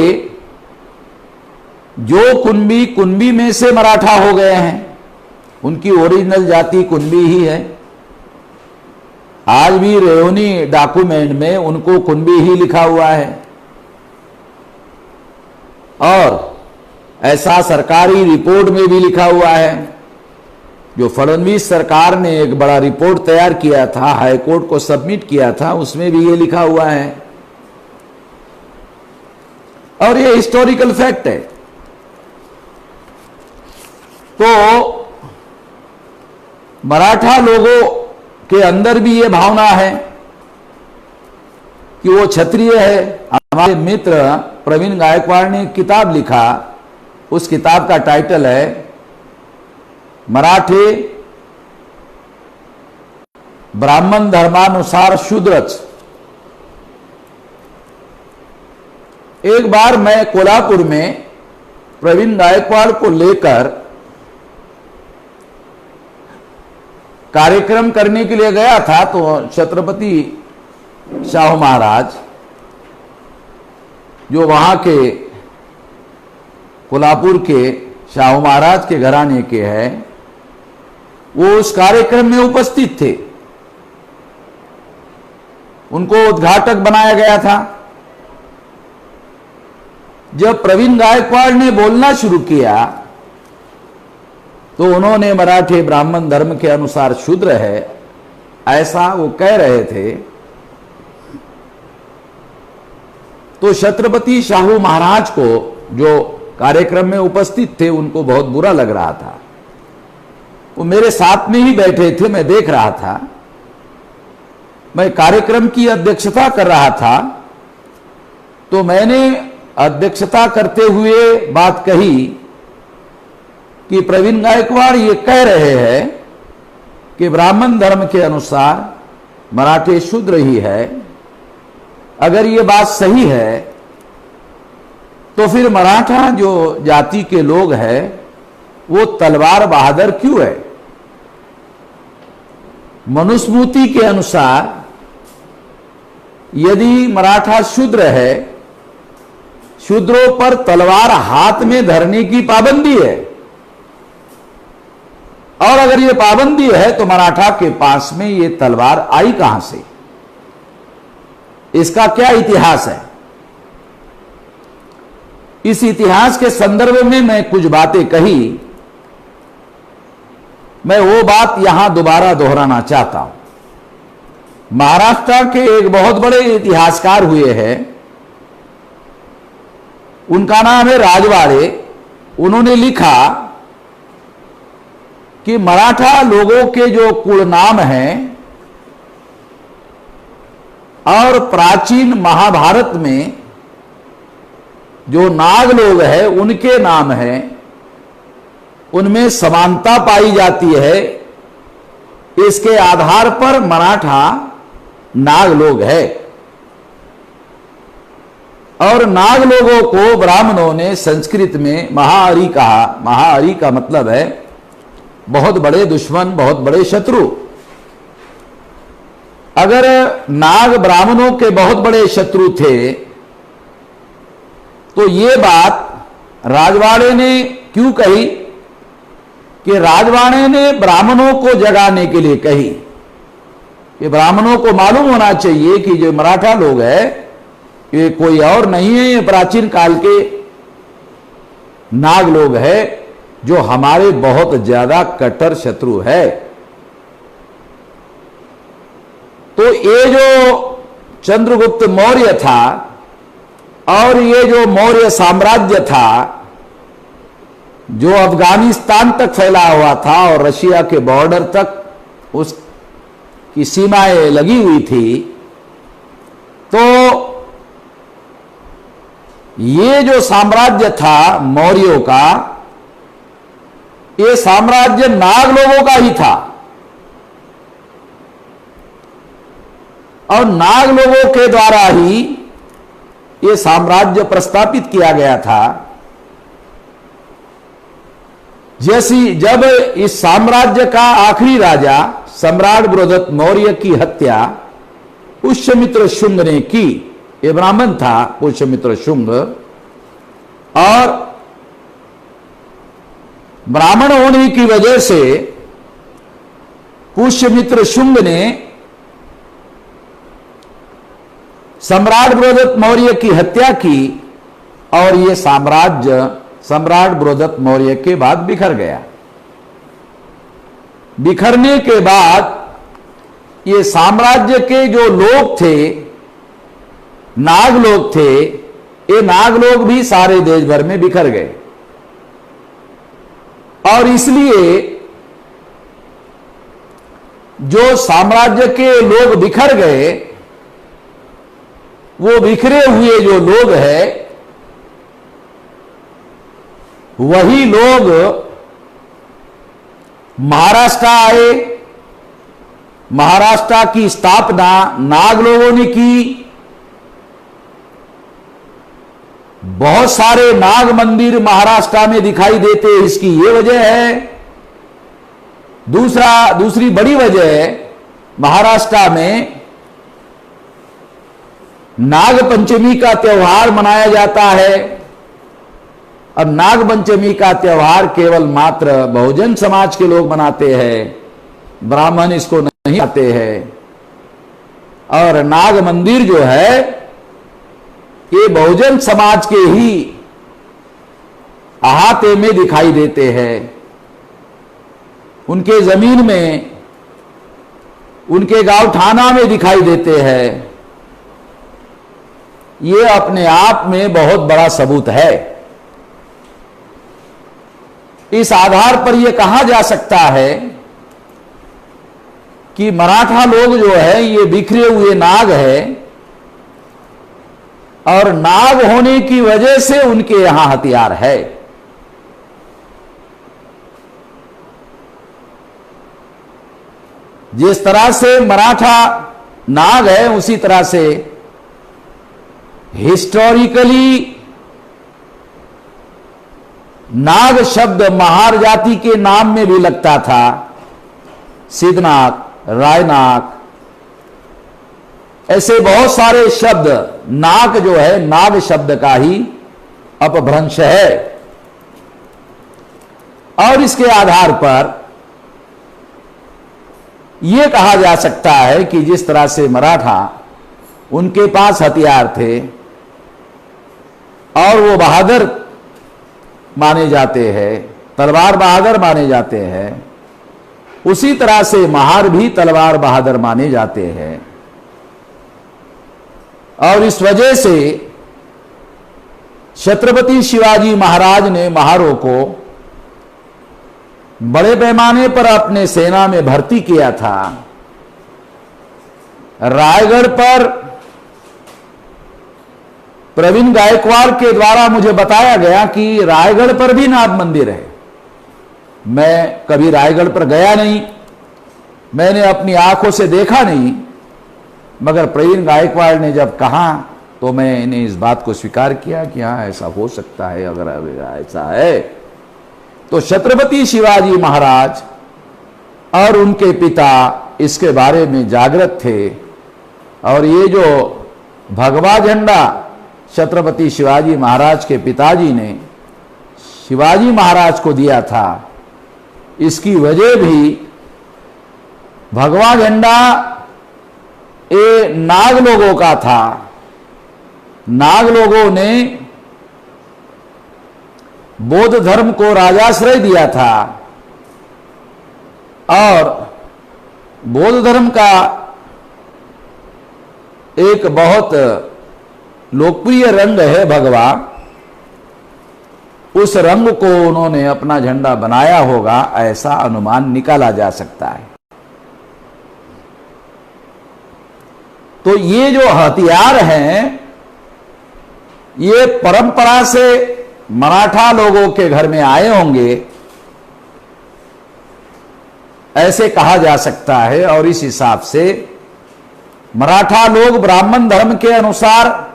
जो कुणबी में से मराठा हो गए हैं, उनकी ओरिजिनल जाति कुणबी ही है। आज भी रेवनी डॉक्यूमेंट में उनको कुणबी ही लिखा हुआ है, और ऐसा सरकारी रिपोर्ट में भी लिखा हुआ है। जो फडणवीस सरकार ने एक बड़ा रिपोर्ट तैयार किया था, हाईकोर्ट को सबमिट किया था, उसमें भी ये लिखा हुआ है, और ये हिस्टोरिकल फैक्ट है। तो मराठा लोगों के अंदर भी ये भावना है कि वो क्षत्रिय है। हमारे मित्र प्रवीण गायकवाड़ ने एक किताब लिखा, उस किताब का टाइटल है मराठे ब्राह्मण धर्मानुसार शूद्रच। एक बार मैं कोल्हापुर में प्रवीण गायकवाड़ को लेकर कार्यक्रम करने के लिए गया था, तो छत्रपति शाहू महाराज जो वहां के कोल्हापुर के शाहू महाराज के घराने के हैं, वो उस कार्यक्रम में उपस्थित थे। उनको उद्घाटक बनाया गया था। जब प्रवीण गायकवाड़ ने बोलना शुरू किया तो उन्होंने मराठे ब्राह्मण धर्म के अनुसार शूद्र है, ऐसा वो कह रहे थे। तो छत्रपति शाहू महाराज को, जो कार्यक्रम में उपस्थित थे, उनको बहुत बुरा लग रहा था। वो मेरे साथ में ही बैठे थे, मैं देख रहा था। मैं कार्यक्रम की अध्यक्षता कर रहा था, तो मैंने अध्यक्षता करते हुए बात कही कि प्रवीण गायकवाड़ ये कह रहे हैं कि ब्राह्मण धर्म के अनुसार मराठे शूद्र ही है। अगर ये बात सही है तो फिर मराठा जो जाति के लोग हैं वो तलवार बहादुर क्यों है? मनुस्मृति के अनुसार यदि मराठा शूद्र है, शूद्रों पर तलवार हाथ में धरने की पाबंदी है, और अगर ये पाबंदी है तो मराठा के पास में ये तलवार आई कहां से? इसका क्या इतिहास है? इस इतिहास के संदर्भ में मैं कुछ बातें कही। मैं वो बात यहां दोबारा दोहराना चाहता हूं। महाराष्ट्र के एक बहुत बड़े इतिहासकार हुए हैं, उनका नाम है राजवाड़े। उन्होंने लिखा कि मराठा लोगों के जो कुल नाम हैं और प्राचीन महाभारत में जो नाग लोग हैं उनके नाम हैं, उनमें समानता पाई जाती है। इसके आधार पर मराठा नाग लोग है, और नाग लोगों को ब्राह्मणों ने संस्कृत में महाहरि कहा। महाहरि का मतलब है बहुत बड़े दुश्मन, बहुत बड़े शत्रु। अगर नाग ब्राह्मणों के बहुत बड़े शत्रु थे तो ये बात राजवाड़े ने क्यों कही? कि राजवाड़े ने ब्राह्मणों को जगाने के लिए कही। ये ब्राह्मणों को मालूम होना चाहिए कि जो मराठा लोग हैं ये कोई और नहीं है, ये प्राचीन काल के नाग लोग हैं जो हमारे बहुत ज्यादा कट्टर शत्रु है। तो ये जो चंद्रगुप्त मौर्य था और ये जो मौर्य साम्राज्य था, जो अफगानिस्तान तक फैला हुआ था और रशिया के बॉर्डर तक उसकी सीमाएं लगी हुई थी, तो ये जो साम्राज्य था मौर्यों का, ये साम्राज्य नाग लोगों का ही था, और नाग लोगों के द्वारा ही ये साम्राज्य प्रस्थापित किया गया था। जब इस साम्राज्य का आखिरी राजा सम्राट बृहदत्त मौर्य की हत्या पुष्यमित्र शुंग ने की। ये ब्राह्मण था पुष्यमित्र शुंग, और ब्राह्मण होने की वजह से पुष्यमित्र शुंग ने सम्राट बृहदत्त मौर्य की हत्या की, और यह साम्राज्य सम्राट बृहदत्त मौर्य के बाद बिखर गया। बिखरने के बाद ये साम्राज्य के जो लोग थे, नाग लोग थे, ये नाग लोग भी सारे देश भर में बिखर गए। और इसलिए जो साम्राज्य के लोग बिखर गए, वो बिखरे हुए जो लोग हैं, वही लोग महाराष्ट्र आए। महाराष्ट्र की स्थापना नाग लोगों ने की। बहुत सारे नाग मंदिर महाराष्ट्र में दिखाई देते, इसकी ये वजह है। दूसरी बड़ी वजह, महाराष्ट्र में नाग पंचमी का त्योहार मनाया जाता है। अब नाग पंचमी का त्योहार केवल मात्र बहुजन समाज के लोग मनाते हैं, ब्राह्मण इसको नहीं आते हैं। और नाग मंदिर जो है ये बहुजन समाज के ही अहाते में दिखाई देते हैं। उनके जमीन में, उनके गांव थाना में दिखाई देते हैं। ये अपने आप में बहुत बड़ा सबूत है। इस आधार पर यह कहा जा सकता है कि मराठा लोग जो है ये बिखरे हुए नाग है, और नाग होने की वजह से उनके यहां हथियार है। जिस तरह से मराठा नाग है, उसी तरह से हिस्टोरिकली नाग शब्द महार जाति के नाम में भी लगता था। सिद्धनाग, रायनाग, ऐसे बहुत सारे शब्द, नाग जो है नाग शब्द का ही अपभ्रंश है। और इसके आधार पर यह कहा जा सकता है कि जिस तरह से मराठा, उनके पास हथियार थे और वो बहादुर माने जाते हैं, तलवार बहादुर माने जाते हैं, उसी तरह से महार भी तलवार बहादुर माने जाते हैं। और इस वजह से छत्रपति शिवाजी महाराज ने महारों को बड़े पैमाने पर अपने सेना में भर्ती किया था। रायगढ़ पर प्रवीण गायकवाड़ के द्वारा मुझे बताया गया कि रायगढ़ पर भी नाग मंदिर है। मैं कभी रायगढ़ पर गया नहीं, मैंने अपनी आंखों से देखा नहीं, मगर प्रवीण गायकवाड़ ने जब कहा तो मैंने इस बात को स्वीकार किया कि हाँ ऐसा हो सकता है। अगर ऐसा है तो छत्रपति शिवाजी महाराज और उनके पिता इसके बारे में जागृत थे। और ये जो भगवा झंडा छत्रपति शिवाजी महाराज के पिताजी ने शिवाजी महाराज को दिया था, इसकी वजह भी भगवा झंडा ये नाग लोगों का था। नाग लोगों ने बौद्ध धर्म को राजाश्रय दिया था, और बौद्ध धर्म का एक बहुत लोकप्रिय रंग है भगवा। उस रंग को उन्होंने अपना झंडा बनाया होगा, ऐसा अनुमान निकाला जा सकता है। तो ये जो हथियार हैं, ये परंपरा से मराठा लोगों के घर में आए होंगे, ऐसे कहा जा सकता है। और इस हिसाब से मराठा लोग ब्राह्मण धर्म के अनुसार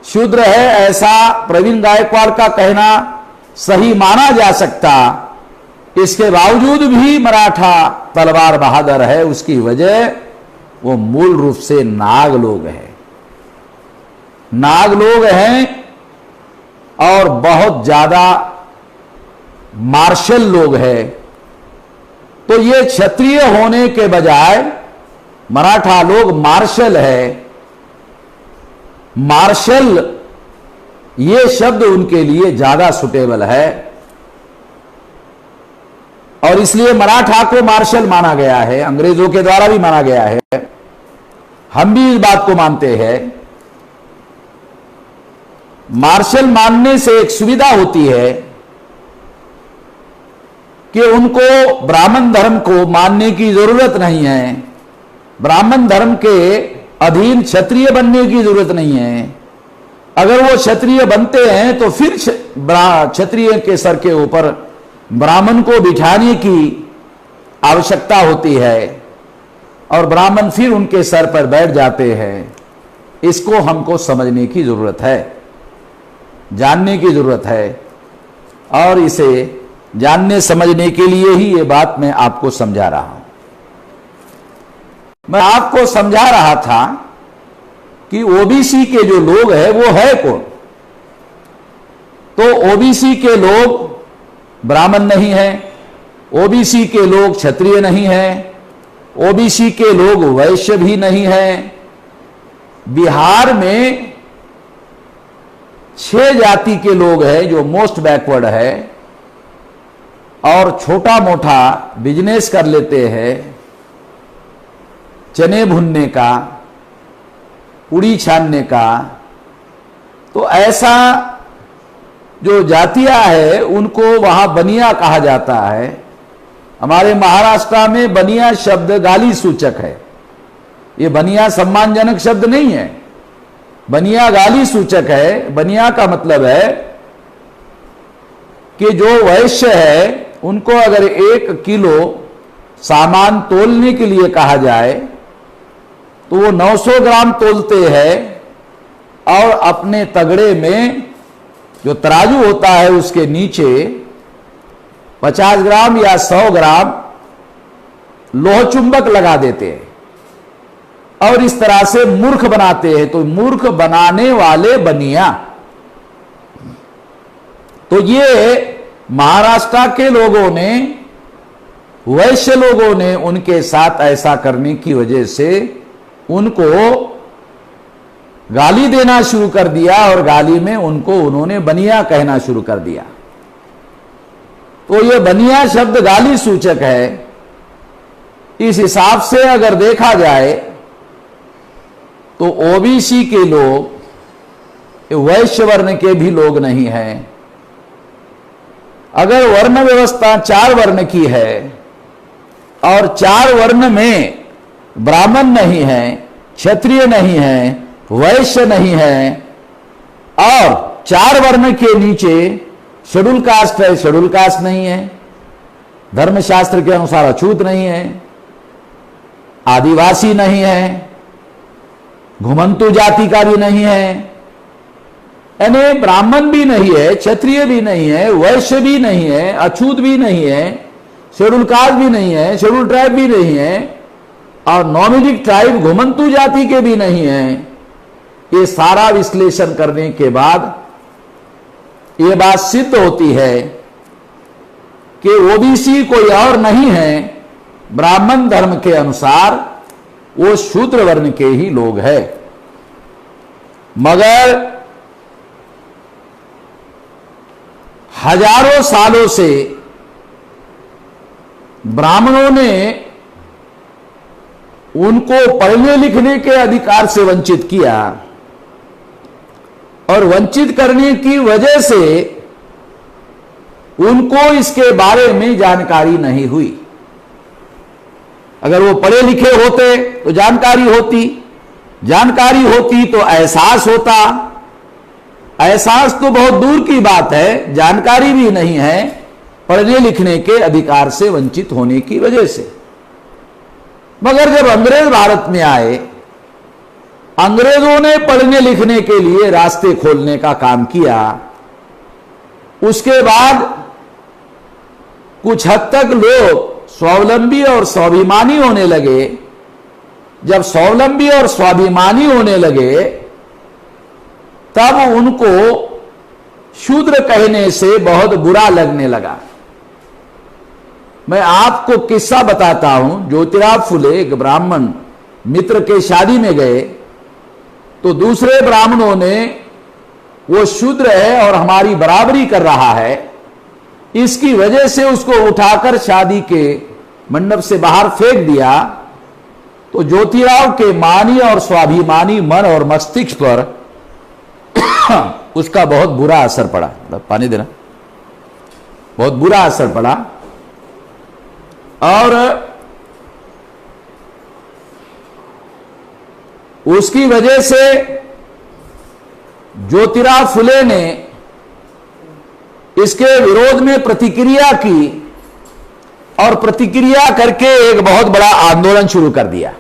शूद्र है, ऐसा प्रवीण गायकवाड़ का कहना सही माना जा सकता। इसके बावजूद भी मराठा तलवार बहादुर है, उसकी वजह वो मूल रूप से नाग लोग हैं। नाग लोग हैं और बहुत ज्यादा मार्शल लोग हैं। तो ये क्षत्रिय होने के बजाय मराठा लोग मार्शल है। मार्शल ये शब्द उनके लिए ज्यादा सुटेबल है और इसलिए मराठा को मार्शल माना गया है, अंग्रेजों के द्वारा भी माना गया है। हम भी इस बात को मानते हैं। मार्शल मानने से एक सुविधा होती है कि उनको ब्राह्मण धर्म को मानने की जरूरत नहीं है, ब्राह्मण धर्म के अधीन क्षत्रिय बनने की जरूरत नहीं है। अगर वो क्षत्रिय बनते हैं तो फिर क्षत्रिय के सर के ऊपर ब्राह्मण को बिठाने की आवश्यकता होती है और ब्राह्मण फिर उनके सर पर बैठ जाते हैं। इसको हमको समझने की जरूरत है, जानने की जरूरत है और इसे जानने समझने के लिए ही ये बात मैं आपको समझा रहा हूं। मैं आपको समझा रहा था कि ओबीसी के जो लोग हैं वो है कौन। तो ओबीसी के लोग ब्राह्मण नहीं है, ओबीसी के लोग क्षत्रिय नहीं है, ओबीसी के लोग वैश्य भी नहीं है। बिहार में 6 जाति के लोग हैं जो मोस्ट बैकवर्ड है और छोटा मोटा बिजनेस कर लेते हैं, चने भुनने का, पूड़ी छानने का। तो ऐसा जो जातियां है उनको वहां बनिया कहा जाता है। हमारे महाराष्ट्र में बनिया शब्द गाली सूचक है। ये बनिया सम्मानजनक शब्द नहीं है, बनिया गाली सूचक है। बनिया का मतलब है कि जो वैश्य है उनको अगर 1 किलो सामान तोलने के लिए कहा जाए तो वो 900 ग्राम तोलते हैं और अपने तगड़े में जो तराजू होता है उसके नीचे 50 ग्राम या 100 ग्राम लोह चुंबक लगा देते हैं और इस तरह से मूर्ख बनाते हैं। तो मूर्ख बनाने वाले बनिया। तो ये महाराष्ट्र के लोगों ने, वैश्य लोगों ने उनके साथ ऐसा करने की वजह से उनको गाली देना शुरू कर दिया और गाली में उनको उन्होंने बनिया कहना शुरू कर दिया। तो ये बनिया शब्द गाली सूचक है। इस हिसाब से अगर देखा जाए तो ओबीसी के लोग वैश्य वर्ण के भी लोग नहीं हैं। अगर वर्ण व्यवस्था 4 वर्ण की है और 4 वर्ण में ब्राह्मण नहीं है, क्षत्रिय नहीं है, वैश्य नहीं है और 4 वर्ण के नीचे शेड्यूल कास्ट है, शेड्यूल कास्ट नहीं है, धर्मशास्त्र के अनुसार अछूत नहीं है, आदिवासी नहीं है, घुमंतु जाति का भी नहीं है, यानी ब्राह्मण भी नहीं है, क्षत्रिय भी नहीं है, वैश्य भी नहीं है, अछूत भी नहीं है, शेड्यूल कास्ट भी नहीं है, शेड्यूल ट्राइब भी नहीं है और नॉमिडिक ट्राइब घुमंतु जाति के भी नहीं है। ये सारा विश्लेषण करने के बाद ये बात सिद्ध होती है कि ओबीसी कोई और नहीं है, ब्राह्मण धर्म के अनुसार वो शूद्र वर्ण के ही लोग हैं। मगर हजारों सालों से ब्राह्मणों ने उनको पढ़ने लिखने के अधिकार से वंचित किया और वंचित करने की वजह से उनको इसके बारे में जानकारी नहीं हुई। अगर वो पढ़े लिखे होते तो जानकारी होती, जानकारी होती तो एहसास होता। एहसास तो बहुत दूर की बात है, जानकारी भी नहीं है पढ़ने लिखने के अधिकार से वंचित होने की वजह से। मगर जब अंग्रेज भारत में आए, अंग्रेजों ने पढ़ने लिखने के लिए रास्ते खोलने का काम किया। उसके बाद कुछ हद तक लोग स्वावलंबी और स्वाभिमानी होने लगे। जब स्वावलंबी और स्वाभिमानी होने लगे तब उनको शूद्र कहने से बहुत बुरा लगने लगा। मैं आपको किस्सा बताता हूं। ज्योतिराव फुले एक ब्राह्मण मित्र के शादी में गए तो दूसरे ब्राह्मणों ने वो शूद्र है और हमारी बराबरी कर रहा है, इसकी वजह से उसको उठाकर शादी के मंडप से बाहर फेंक दिया। तो ज्योतिराव के मानी और स्वाभिमानी मन और मस्तिष्क पर उसका बहुत बुरा असर पड़ा। पानी देना। बहुत बुरा असर पड़ा और उसकी वजह से ज्योतिराव फुले ने इसके विरोध में प्रतिक्रिया की और प्रतिक्रिया करके एक बहुत बड़ा आंदोलन शुरू कर दिया।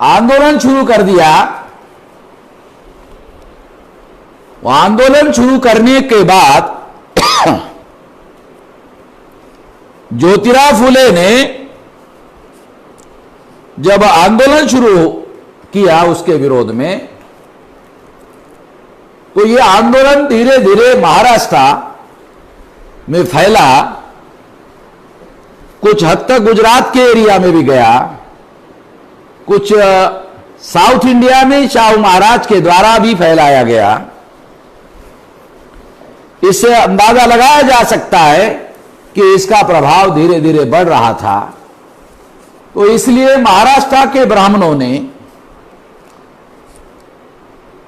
आंदोलन शुरू कर दिया। वो आंदोलन शुरू करने के बाद ज्योतिराव फुले ने जब आंदोलन शुरू किया उसके विरोध में, तो ये आंदोलन धीरे धीरे महाराष्ट्र में फैला, कुछ हद तक गुजरात के एरिया में भी गया, कुछ साउथ इंडिया में शाहू महाराज के द्वारा भी फैलाया गया। इससे अंदाजा लगाया जा सकता है कि इसका प्रभाव धीरे धीरे बढ़ रहा था। तो इसलिए महाराष्ट्र के ब्राह्मणों ने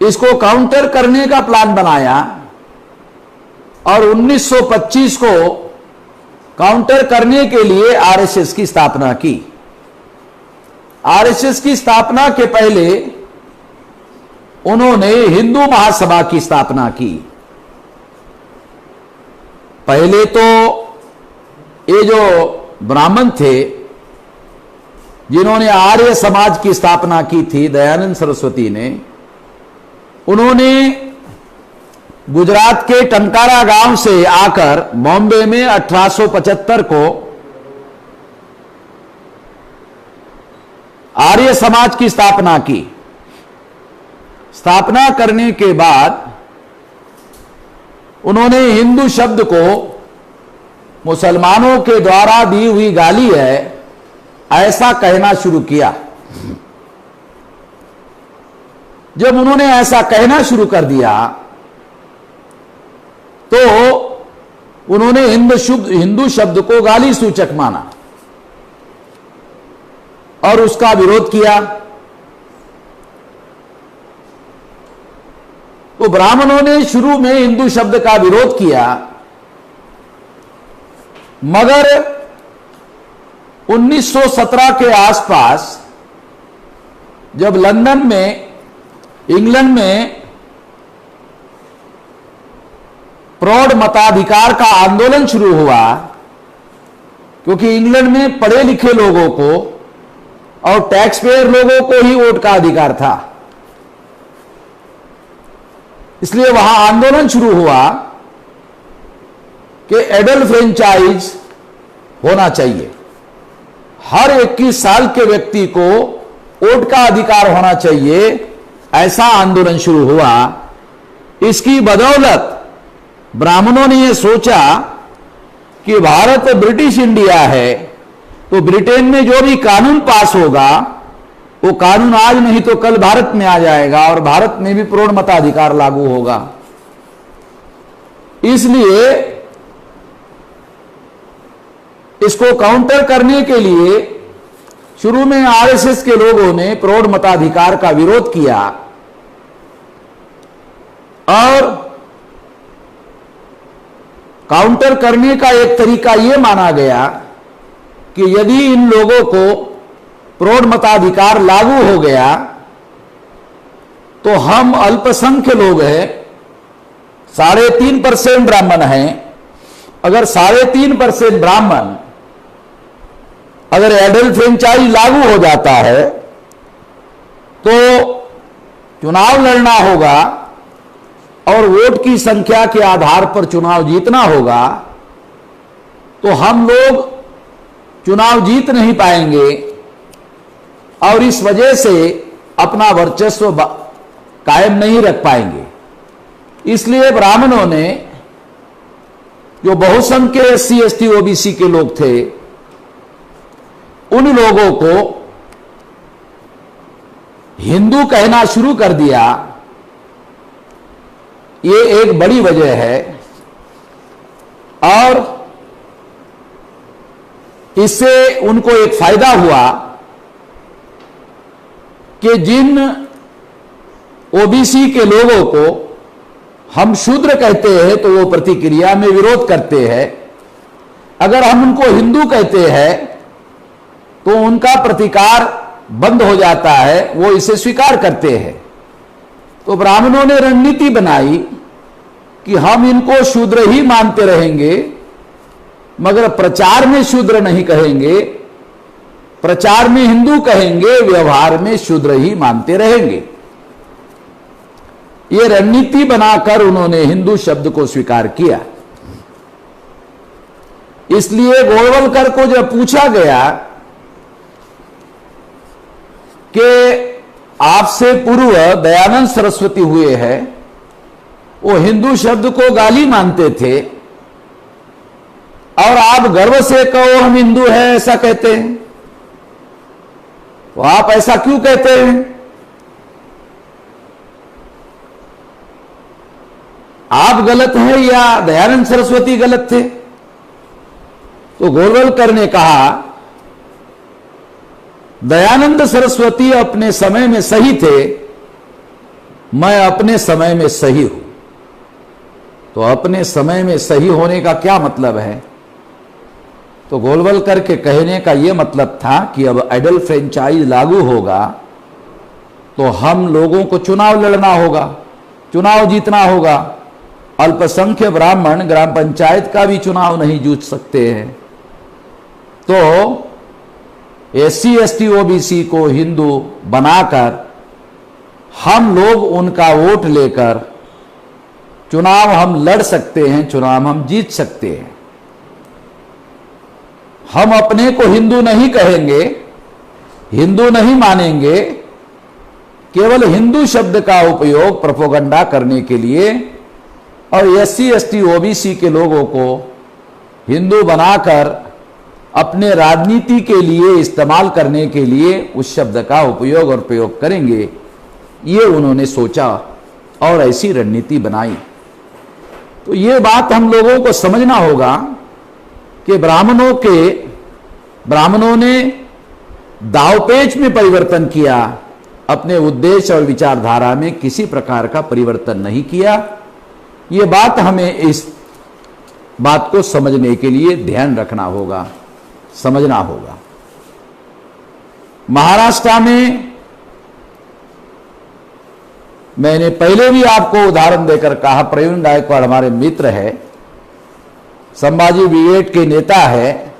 इसको काउंटर करने का प्लान बनाया और 1925 को काउंटर करने के लिए आरएसएस की स्थापना की। आरएसएस की स्थापना के पहले उन्होंने हिंदू महासभा की स्थापना की। पहले तो ये जो ब्राह्मण थे जिन्होंने आर्य समाज की स्थापना की थी, दयानंद सरस्वती ने, उन्होंने गुजरात के टंकारा गांव से आकर बॉम्बे में 1875 को आर्य समाज की स्थापना की। स्थापना करने के बाद उन्होंने हिंदू शब्द को मुसलमानों के द्वारा दी हुई गाली है ऐसा कहना शुरू किया। जब उन्होंने ऐसा कहना शुरू कर दिया तो उन्होंने हिंदू शब्द को गाली सूचक माना और उसका विरोध किया। तो ब्राह्मणों ने शुरू में हिंदू शब्द का विरोध किया, मगर 1917 के आसपास जब लंदन में, इंग्लैंड में प्रौढ़ मताधिकार का आंदोलन शुरू हुआ, क्योंकि इंग्लैंड में पढ़े लिखे लोगों को और टैक्स पेयर लोगों को ही वोट का अधिकार था, इसलिए वहां आंदोलन शुरू हुआ कि एडल्ट फ्रेंचाइज होना चाहिए। हर 21 साल के व्यक्ति को वोट का अधिकार होना चाहिए, ऐसा आंदोलन शुरू हुआ। इसकी बदौलत ब्राह्मणों ने यह सोचा कि भारत ब्रिटिश इंडिया है, तो ब्रिटेन में जो भी कानून पास होगा वो कानून आज नहीं तो कल भारत में आ जाएगा और भारत में भी प्रौढ़ मताधिकार लागू होगा। इसलिए इसको काउंटर करने के लिए शुरू में आरएसएस के लोगों ने प्रौढ़ मताधिकार का विरोध किया और काउंटर करने का एक तरीका यह माना गया कि यदि इन लोगों को प्रौढ़ मताधिकार लागू हो गया तो हम अल्पसंख्य लोग हैं, 3.5% ब्राह्मण हैं। अगर 3.5% ब्राह्मण अगर एडल्ट फ्रेंचाइज लागू हो जाता है चुनाव लड़ना होगा और वोट की संख्या के आधार पर चुनाव जीतना होगा, तो हम लोग चुनाव जीत नहीं पाएंगे और इस वजह से अपना वर्चस्व कायम नहीं रख पाएंगे। इसलिए ब्राह्मणों ने, जो बहुसंख्यक SC ST OBC के लोग थे, उन लोगों को हिंदू कहना शुरू कर दिया। ये एक बड़ी वजह है और इससे उनको एक फायदा हुआ कि जिन OBC के लोगों को हम शूद्र कहते हैं तो वो प्रतिक्रिया में विरोध करते हैं, अगर हम उनको हिंदू कहते हैं तो उनका प्रतिकार बंद हो जाता है, वो इसे स्वीकार करते हैं। तो ब्राह्मणों ने रणनीति बनाई कि हम इनको शूद्र ही मानते रहेंगे, मगर प्रचार में शूद्र नहीं कहेंगे, प्रचार में हिंदू कहेंगे, व्यवहार में शूद्र ही मानते रहेंगे। ये रणनीति बनाकर उन्होंने हिंदू शब्द को स्वीकार किया। इसलिए गोलवलकर को जब पूछा गया कि आपसे पूर्व दयानंद सरस्वती हुए हैं, वो हिंदू शब्द को गाली मानते थे और आप गर्व से कहो हम हिंदू हैं ऐसा कहते हैं, तो आप ऐसा क्यों कहते हैं? आप गलत हैं या दयानंद सरस्वती गलत थे? तो गोलवलकर ने कहा, दयानंद सरस्वती अपने समय में सही थे, मैं अपने समय में सही हूं। तो अपने समय में सही होने का क्या मतलब है? तो गोलवलकर के कहने का यह मतलब था कि अब एडल्ट फ्रेंचाइज लागू होगा तो हम लोगों को चुनाव लड़ना होगा, चुनाव जीतना होगा। अल्पसंख्यक ब्राह्मण ग्राम पंचायत का भी चुनाव नहीं जूझ सकते हैं, तो SC ST OBC को हिंदू बनाकर हम लोग उनका वोट लेकर चुनाव हम लड़ सकते हैं, चुनाव हम जीत सकते हैं। हम अपने को हिंदू नहीं कहेंगे, हिंदू नहीं मानेंगे, केवल हिंदू शब्द का उपयोग प्रोपेगेंडा करने के लिए और SC ST OBC के लोगों को हिंदू बनाकर अपने राजनीति के लिए इस्तेमाल करने के लिए उस शब्द का उपयोग और प्रयोग करेंगे, ये उन्होंने सोचा और ऐसी रणनीति बनाई। तो ये बात हम लोगों को समझना होगा कि ब्राह्मणों ने दावपेच में परिवर्तन किया, अपने उद्देश्य और विचारधारा में किसी प्रकार का परिवर्तन नहीं किया। ये बात हमें इस बात को समझने के लिए ध्यान रखना होगा, समझना होगा। महाराष्ट्र में मैंने पहले भी आपको उदाहरण देकर कहा, प्रवीण गायकवाड़ हमारे मित्र है, संभाजी ब्रिगेड के नेता है।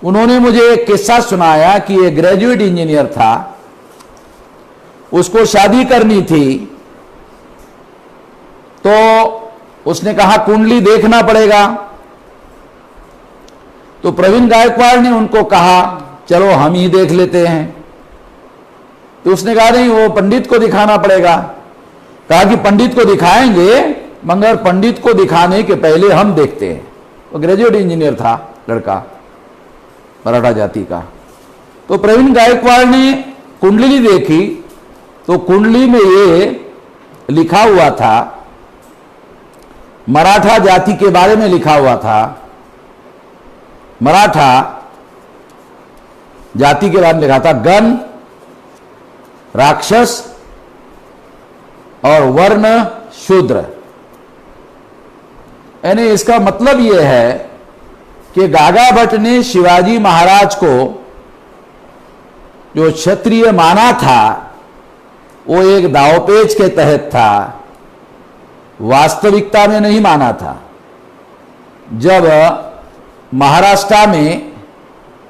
उन्होंने मुझे एक किस्सा सुनाया कि एक ग्रेजुएट इंजीनियर था, उसको शादी करनी थी, तो उसने कहा कुंडली देखना पड़ेगा। तो प्रवीण गायकवाड़ ने उनको कहा चलो हम ही देख लेते हैं। तो उसने कहा नहीं, वो पंडित को दिखाना पड़ेगा। कहा कि पंडित को दिखाएंगे, मगर पंडित को दिखाने के पहले हम देखते हैं। वो ग्रेजुएट इंजीनियर था लड़का, मराठा जाति का। तो प्रवीण गायकवाड़ ने कुंडली देखी, तो कुंडली में ये लिखा हुआ था, मराठा जाति के बारे में लिखा हुआ था। मराठा जाति के बारे में लिखा था, गण, राक्षस और वर्ण शूद्र। यानी इसका मतलब यह है कि गागा भट्ट ने शिवाजी महाराज को जो क्षत्रिय माना था वो एक दावपेच के तहत था, वास्तविकता में नहीं माना था। जब महाराष्ट्र में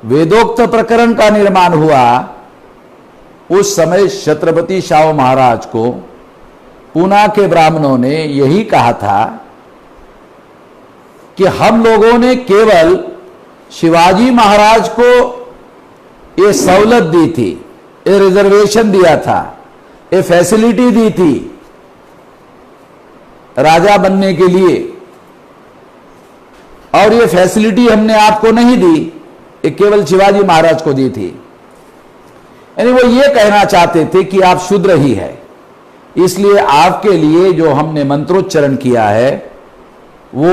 वेदोक्त प्रकरण का निर्माण हुआ उस समय छत्रपति शाहू महाराज को पूना के ब्राह्मणों ने यही कहा था कि हम लोगों ने केवल शिवाजी महाराज को ये सहूलत दी थी, ये रिजर्वेशन दिया था, ये फैसिलिटी दी थी राजा बनने के लिए, और ये फैसिलिटी हमने आपको नहीं दी, ये केवल शिवाजी महाराज को दी थी। यानी वो ये कहना चाहते थे कि आप शूद्र ही है, इसलिए आपके लिए जो हमने मंत्रोच्चारण किया है वो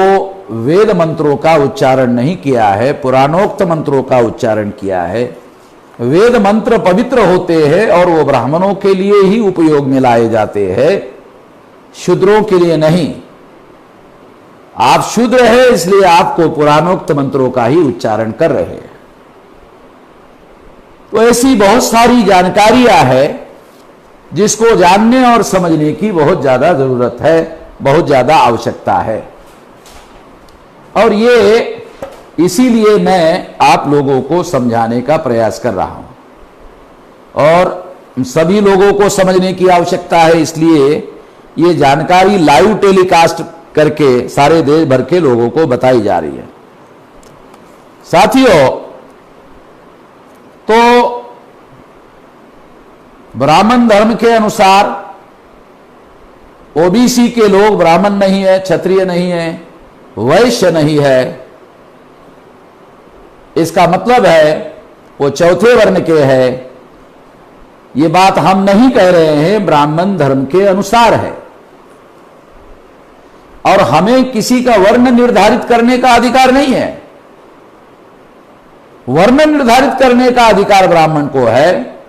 वेद मंत्रों का उच्चारण नहीं किया है, पुराणोक्त मंत्रों का उच्चारण किया है। वेद मंत्र पवित्र होते हैं और वो ब्राह्मणों के लिए ही उपयोग में लाए जाते हैं, शूद्रों के लिए नहीं। आप शूद्र है इसलिए आपको पुराणोक्त मंत्रों का ही उच्चारण कर रहे हैं। तो ऐसी बहुत सारी जानकारियां हैं जिसको जानने और समझने की बहुत ज्यादा जरूरत है, बहुत ज्यादा आवश्यकता है। और ये इसीलिए मैं आप लोगों को समझाने का प्रयास कर रहा हूं, और सभी लोगों को समझने की आवश्यकता है, इसलिए ये जानकारी लाइव टेलीकास्ट करके सारे देश भर के लोगों को बताई जा रही है। साथियों, तो ब्राह्मण धर्म के अनुसार ओबीसी के लोग ब्राह्मण नहीं है, क्षत्रिय नहीं है, वैश्य नहीं है, इसका मतलब है वो चौथे वर्ण के है। ये बात हम नहीं कह रहे हैं, ब्राह्मण धर्म के अनुसार है, और हमें किसी का वर्ण निर्धारित करने का अधिकार नहीं है। वर्ण निर्धारित करने का अधिकार ब्राह्मण को है,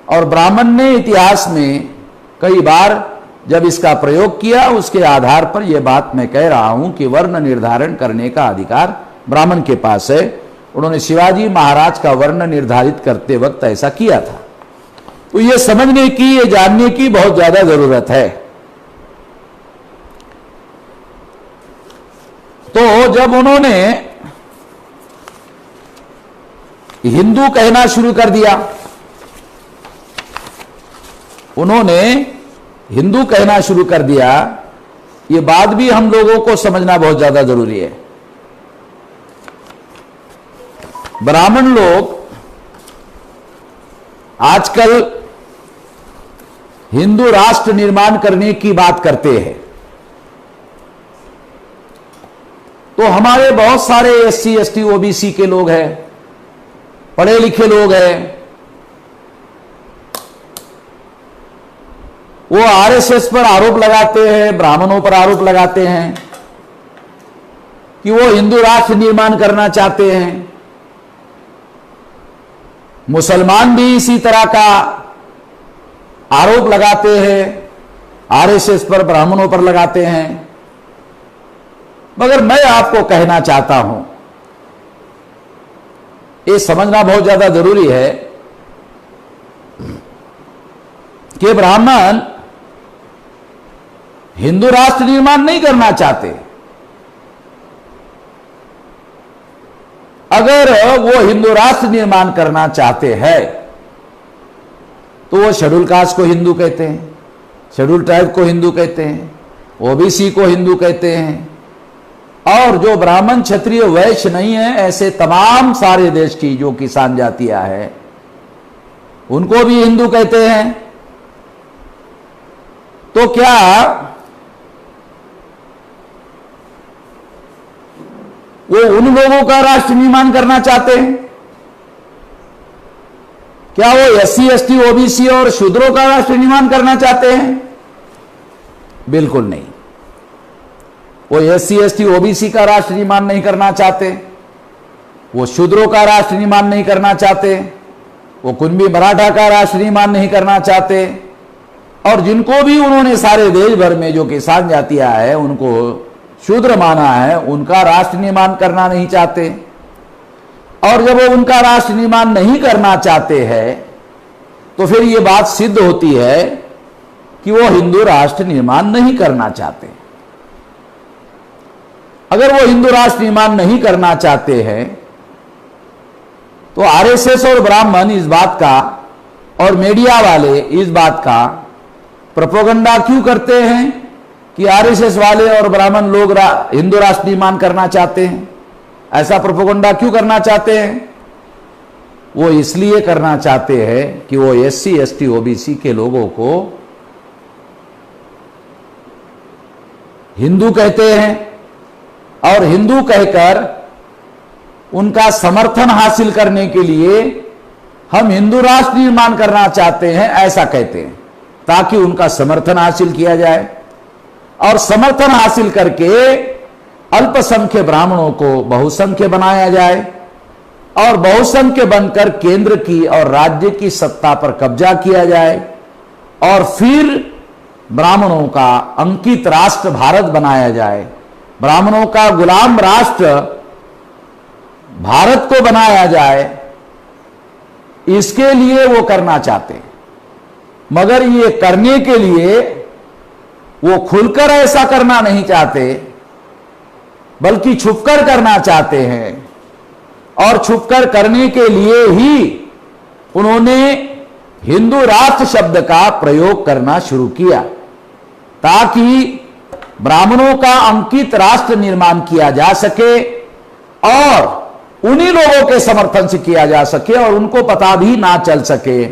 और ब्राह्मण ने इतिहास में कई बार जब इसका प्रयोग किया उसके आधार पर यह बात मैं कह रहा हूं कि वर्ण निर्धारण करने का अधिकार ब्राह्मण के पास है। उन्होंने शिवाजी महाराज का वर्ण निर्धारित करते वक्त ऐसा किया था। तो यह समझने की, यह जानने की बहुत ज्यादा जरूरत है। तो जब उन्होंने हिंदू कहना शुरू कर दिया, उन्होंने हिंदू कहना शुरू कर दिया, ये बात भी हम लोगों को समझना बहुत ज्यादा जरूरी है। ब्राह्मण लोग आजकल हिंदू राष्ट्र निर्माण करने की बात करते हैं। तो हमारे बहुत सारे एससी, एसटी, ओबीसी के लोग हैं, पढ़े लिखे लोग हैं, वो आरएसएस पर आरोप लगाते हैं, ब्राह्मणों पर आरोप लगाते हैं कि वो हिंदू राष्ट्र निर्माण करना चाहते हैं। मुसलमान भी इसी तरह का आरोप लगाते हैं, आरएसएस पर, ब्राह्मणों पर लगाते हैं। मगर मैं आपको कहना चाहता हूं, ये समझना बहुत ज्यादा जरूरी है कि ब्राह्मण हिंदू राष्ट्र निर्माण नहीं करना चाहते। अगर वो हिंदू राष्ट्र निर्माण करना चाहते हैं तो वो शेड्यूल कास्ट को हिंदू कहते हैं, शेड्यूल ट्राइब को हिंदू कहते हैं, ओबीसी को हिंदू कहते हैं, और जो ब्राह्मण, क्षत्रिय, वैश्य नहीं है, ऐसे तमाम सारे देश की जो किसान जातियां हैं उनको भी हिंदू कहते हैं। तो क्या वो उन लोगों का राष्ट्र निर्माण करना चाहते हैं? क्या वो एससी, एसटी, ओबीसी और शूद्रों का राष्ट्र निर्माण करना चाहते हैं? बिल्कुल नहीं। वो एससी, एसटी, ओबीसी का राष्ट्र निर्माण नहीं करना चाहते, वो शूद्रों का राष्ट्र निर्माण नहीं करना चाहते, वो कुंभी मराठा का राष्ट्र निर्माण नहीं करना चाहते, और जिनको भी उन्होंने सारे देश भर में जो किसान जातियां है उनको शूद्र माना है, उनका राष्ट्र निर्माण करना नहीं चाहते। और जब वो उनका राष्ट्र निर्माण नहीं करना चाहते हैं तो फिर ये बात सिद्ध होती है कि वो हिंदू राष्ट्र निर्माण नहीं करना चाहते। अगर वो हिंदू राष्ट्र निर्माण नहीं करना चाहते हैं तो आरएसएस और ब्राह्मण इस बात का और मीडिया वाले इस बात का प्रोपेगेंडा क्यों करते हैं कि आरएसएस वाले और ब्राह्मण लोग हिंदू राष्ट्र निर्माण करना चाहते हैं? ऐसा प्रोपेगेंडा क्यों करना चाहते हैं? वो इसलिए करना चाहते हैं कि वो एससी एसटी ओबीसी के लोगों को हिंदू कहते हैं और हिंदू कहकर उनका समर्थन हासिल करने के लिए हम हिंदू राष्ट्र निर्माण करना चाहते हैं, ऐसा कहते हैं, ताकि उनका समर्थन हासिल किया जाए और समर्थन हासिल करके अल्पसंख्यक ब्राह्मणों को बहुसंख्य बनाया जाए और बहुसंख्य बनकर केंद्र की और राज्य की सत्ता पर कब्जा किया जाए और फिर ब्राह्मणों का अंकित राष्ट्र भारत बनाया जाए, ब्राह्मणों का गुलाम राष्ट्र भारत को बनाया जाए। इसके लिए वो करना चाहते हैं, मगर ये करने के लिए वो खुलकर ऐसा करना नहीं चाहते, बल्कि छुपकर करना चाहते हैं और छुपकर करने के लिए ही उन्होंने हिंदू राष्ट्र शब्द का प्रयोग करना शुरू किया, ताकि ब्राह्मणों का अंकित राष्ट्र निर्माण किया जा सके और उन्हीं लोगों के समर्थन से किया जा सके और उनको पता भी ना चल सके।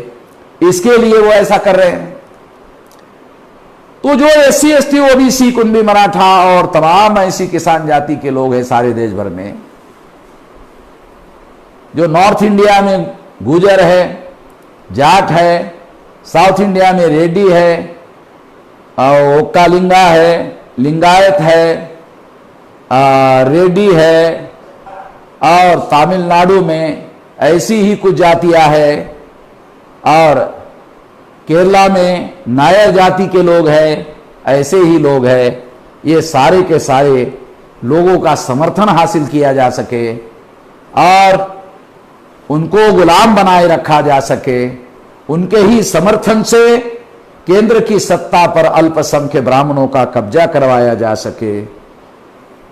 इसके लिए वो ऐसा कर रहे हैं। तो जो एससी एसटी ओबीसी कुंभी मराठा और तमाम ऐसी किसान जाति के लोग हैं सारे देश भर में, जो नॉर्थ इंडिया में गुजर है, जाट है, साउथ इंडिया में रेड्डी है, ओक्कालिंगा है, लिंगायत है, रेड्डी है और तमिलनाडु में ऐसी ही कुछ जातियां हैं और केरला में नायर जाति के लोग हैं, ऐसे ही लोग हैं। ये सारे के सारे लोगों का समर्थन हासिल किया जा सके और उनको गुलाम बनाए रखा जा सके, उनके ही समर्थन से केंद्र की सत्ता पर अल्पसंख्यक ब्राह्मणों का कब्जा करवाया जा सके।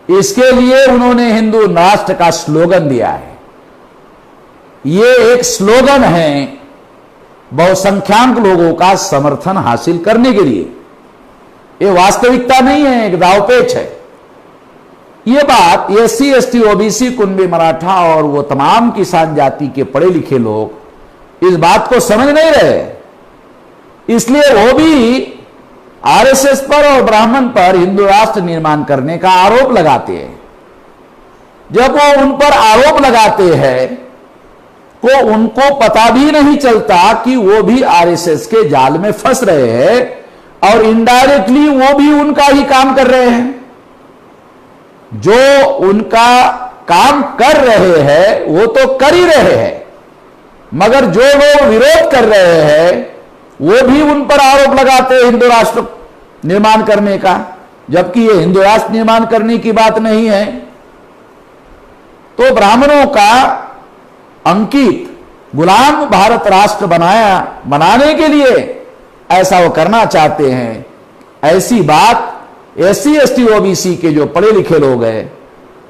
इसके लिए उन्होंने हिंदू राष्ट्र का स्लोगन दिया है। ये एक स्लोगन है बहुसंख्याक लोगों का समर्थन हासिल करने के लिए। ये वास्तविकता नहीं है, एक दावपेच है। ये बात एससी एसटी ओबीसी कुंभी मराठा और वो तमाम किसान जाति के पढ़े लिखे लोग इस बात को समझ नहीं रहे, इसलिए वो भी आरएसएस पर और ब्राह्मण पर हिंदू राष्ट्र निर्माण करने का आरोप लगाते हैं। जब वो उन पर आरोप लगाते हैं तो उनको पता भी नहीं चलता कि वो भी आरएसएस के जाल में फंस रहे हैं और इनडायरेक्टली वो भी उनका ही काम कर रहे हैं। जो उनका काम कर रहे हैं वो तो कर ही रहे हैं, मगर जो लोग विरोध कर रहे हैं वो भी उन पर आरोप लगाते हैं हिंदू राष्ट्र निर्माण करने का, जबकि ये हिंदू राष्ट्र निर्माण करने की बात नहीं है। तो ब्राह्मणों का अंकित गुलाम भारत राष्ट्र बनाने के लिए ऐसा वो करना चाहते हैं। ऐसी बात एससी एसटी ओबीसी के जो पढ़े लिखे लोग हैं,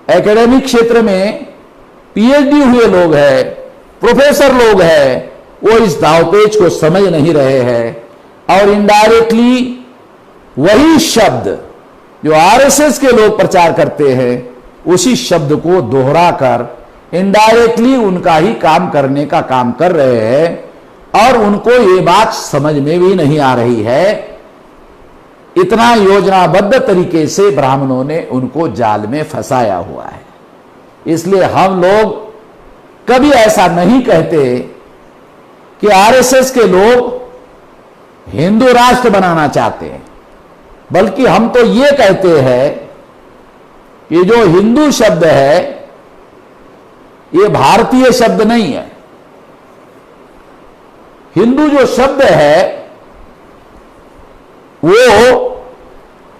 एकेडमिक क्षेत्र में पीएचडी हुए लोग हैं, प्रोफेसर लोग हैं, वो इस दावपेच को समझ नहीं रहे हैं और इनडायरेक्टली वही शब्द जो आरएसएस के लोग प्रचार करते हैं उसी शब्द को दोहराकर इनडायरेक्टली उनका ही काम करने का काम कर रहे हैं और उनको ये बात समझ में भी नहीं आ रही है। इतना योजनाबद्ध तरीके से ब्राह्मणों ने उनको जाल में फंसाया हुआ है। इसलिए हम लोग कभी ऐसा नहीं कहते कि आरएसएस के लोग हिंदू राष्ट्र बनाना चाहते हैं, बल्कि हम तो ये कहते हैं कि जो हिंदू शब्द है ये भारतीय शब्द नहीं है। हिंदू जो शब्द है वो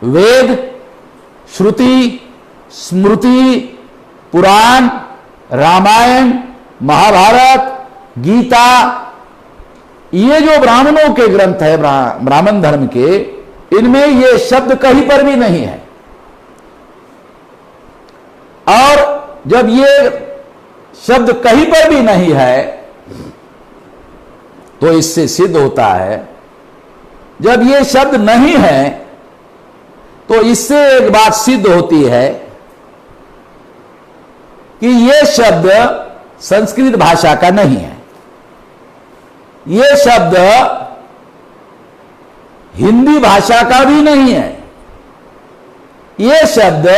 वेद, श्रुति, स्मृति, पुराण, रामायण, महाभारत, गीता, ये जो ब्राह्मणों के ग्रंथ है ब्राह्मण धर्म के, इनमें ये शब्द कहीं पर भी नहीं है। और जब ये शब्द कहीं पर भी नहीं है तो तो इससे सिद्ध होता है, जब ये शब्द नहीं है तो इससे एक बात सिद्ध होती है कि ये शब्द संस्कृत भाषा का नहीं है, ये शब्द हिंदी भाषा का भी नहीं है, ये शब्द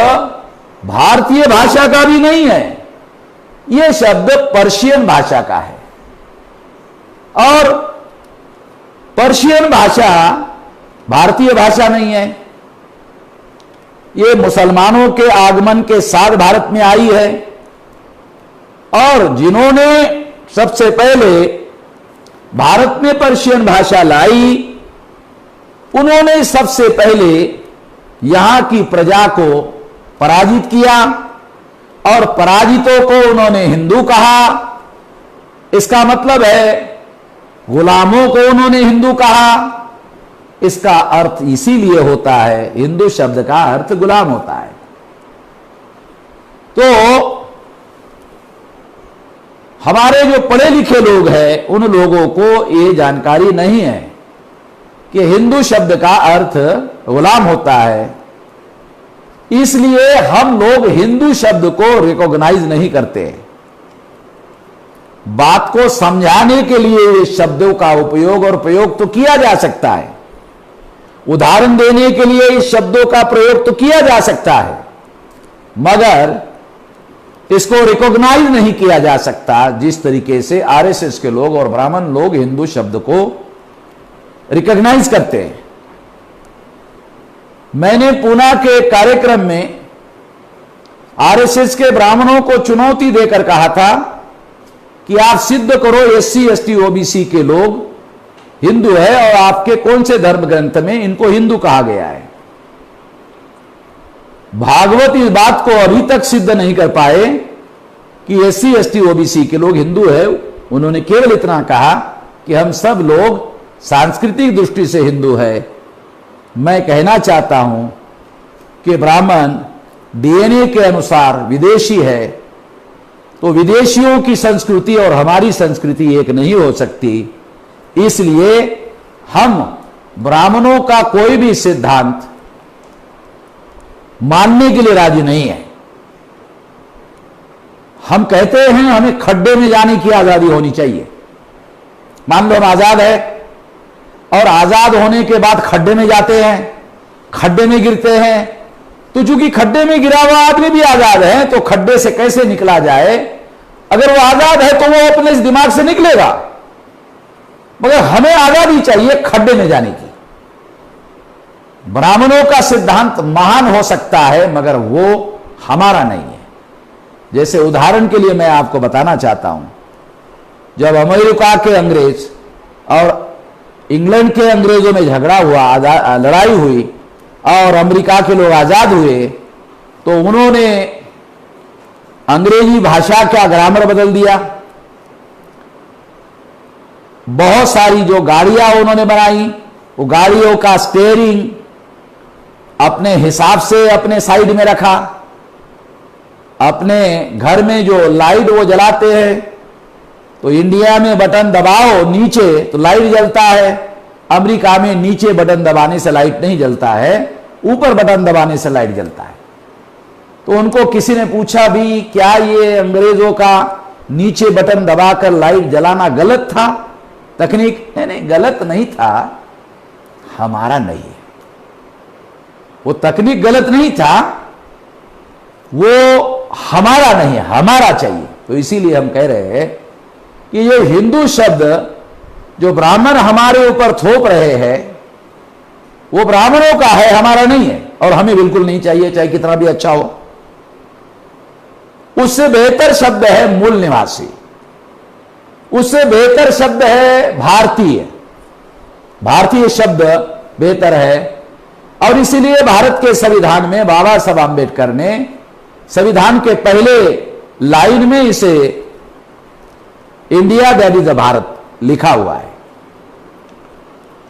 भारतीय भाषा का भी नहीं है, ये शब्द पर्शियन भाषा का है। और पर्शियन भाषा भारतीय भाषा नहीं है, ये मुसलमानों के आगमन के साथ भारत में आई है। और जिन्होंने सबसे पहले भारत में पर्शियन भाषा लाई, उन्होंने सबसे पहले यहां की प्रजा को पराजित किया और पराजितों को उन्होंने हिंदू कहा। इसका मतलब है गुलामों को उन्होंने हिंदू कहा। इसका अर्थ इसीलिए होता है, हिंदू शब्द का अर्थ गुलाम होता है। तो हमारे जो पढ़े लिखे लोग हैं उन लोगों को ये जानकारी नहीं है कि हिंदू शब्द का अर्थ गुलाम होता है, इसलिए हम लोग हिंदू शब्द को रिकॉग्नाइज नहीं करते। बात को समझाने के लिए ये शब्दों का उपयोग और प्रयोग तो किया जा सकता है, उदाहरण देने के लिए इस शब्दों का प्रयोग तो किया जा सकता है, मगर इसको रिकॉग्नाइज नहीं किया जा सकता जिस तरीके से आरएसएस के लोग और ब्राह्मण लोग हिंदू शब्द को रिकॉग्नाइज करते हैं। मैंने पूना के कार्यक्रम में आरएसएस के ब्राह्मणों को चुनौती देकर कहा था कि आप सिद्ध करो एससी एसटी ओबीसी के लोग हिंदू है और आपके कौन से धर्म ग्रंथ में इनको हिंदू कहा गया है। भागवत इस बात को अभी तक सिद्ध नहीं कर पाए कि एससी एसटी ओबीसी के लोग हिंदू है। उन्होंने केवल इतना कहा कि हम सब लोग सांस्कृतिक दृष्टि से हिंदू है। मैं कहना चाहता हूं कि ब्राह्मण डीएनए के अनुसार विदेशी है, तो विदेशियों की संस्कृति और हमारी संस्कृति एक नहीं हो सकती। इसलिए हम ब्राह्मणों का कोई भी सिद्धांत मानने के लिए राजी नहीं है। हम कहते हैं हमें खड्डे में जाने की आजादी होनी चाहिए। मान लो हम आजाद है और आजाद होने के बाद खड्डे में जाते हैं, खड्डे में गिरते हैं, तो चूंकि खड्डे में गिरा हुआ आदमी भी आजाद है तो खड्डे से कैसे निकला जाए। अगर वो आजाद है तो वो अपने इस दिमाग से निकलेगा, मगर हमें आजादी चाहिए खड्डे में जाने की। ब्राह्मणों का सिद्धांत महान हो सकता है मगर वो हमारा नहीं है। जैसे उदाहरण के लिए मैं आपको बताना चाहता हूं, जब अमेरिका के अंग्रेज और इंग्लैंड के अंग्रेजों में झगड़ा हुआ, लड़ाई हुई और अमेरिका के लोग आजाद हुए, तो उन्होंने अंग्रेजी भाषा का ग्रामर बदल दिया। बहुत सारी जो गाड़ियां उन्होंने बनाई, वो गाड़ियों का स्टीयरिंग अपने हिसाब से अपने साइड में रखा। अपने घर में जो लाइट वो जलाते हैं तो इंडिया में बटन दबाओ नीचे तो लाइट जलता है, अमेरिका में नीचे बटन दबाने से लाइट नहीं जलता है, ऊपर बटन दबाने से लाइट जलता है। तो उनको किसी ने पूछा भी क्या ये अंग्रेजों का नीचे बटन दबाकर लाइट जलाना गलत था? तकनीक नहीं, गलत नहीं था, हमारा नहीं है। वो तकनीक गलत नहीं था, वो हमारा नहीं है, हमारा चाहिए। तो इसीलिए हम कह रहे हैं कि ये हिंदू शब्द जो ब्राह्मण हमारे ऊपर थोप रहे हैं वो ब्राह्मणों का है, हमारा नहीं है, और हमें बिल्कुल नहीं चाहिए, चाहे कितना भी अच्छा हो। उससे बेहतर शब्द है मूल निवासी, उससे बेहतर शब्द है भारतीय। भारतीय शब्द बेहतर है और इसीलिए भारत के संविधान में बाबा साहब आंबेडकर ने संविधान के पहले लाइन में इसे India that is a Bharat लिखा हुआ है।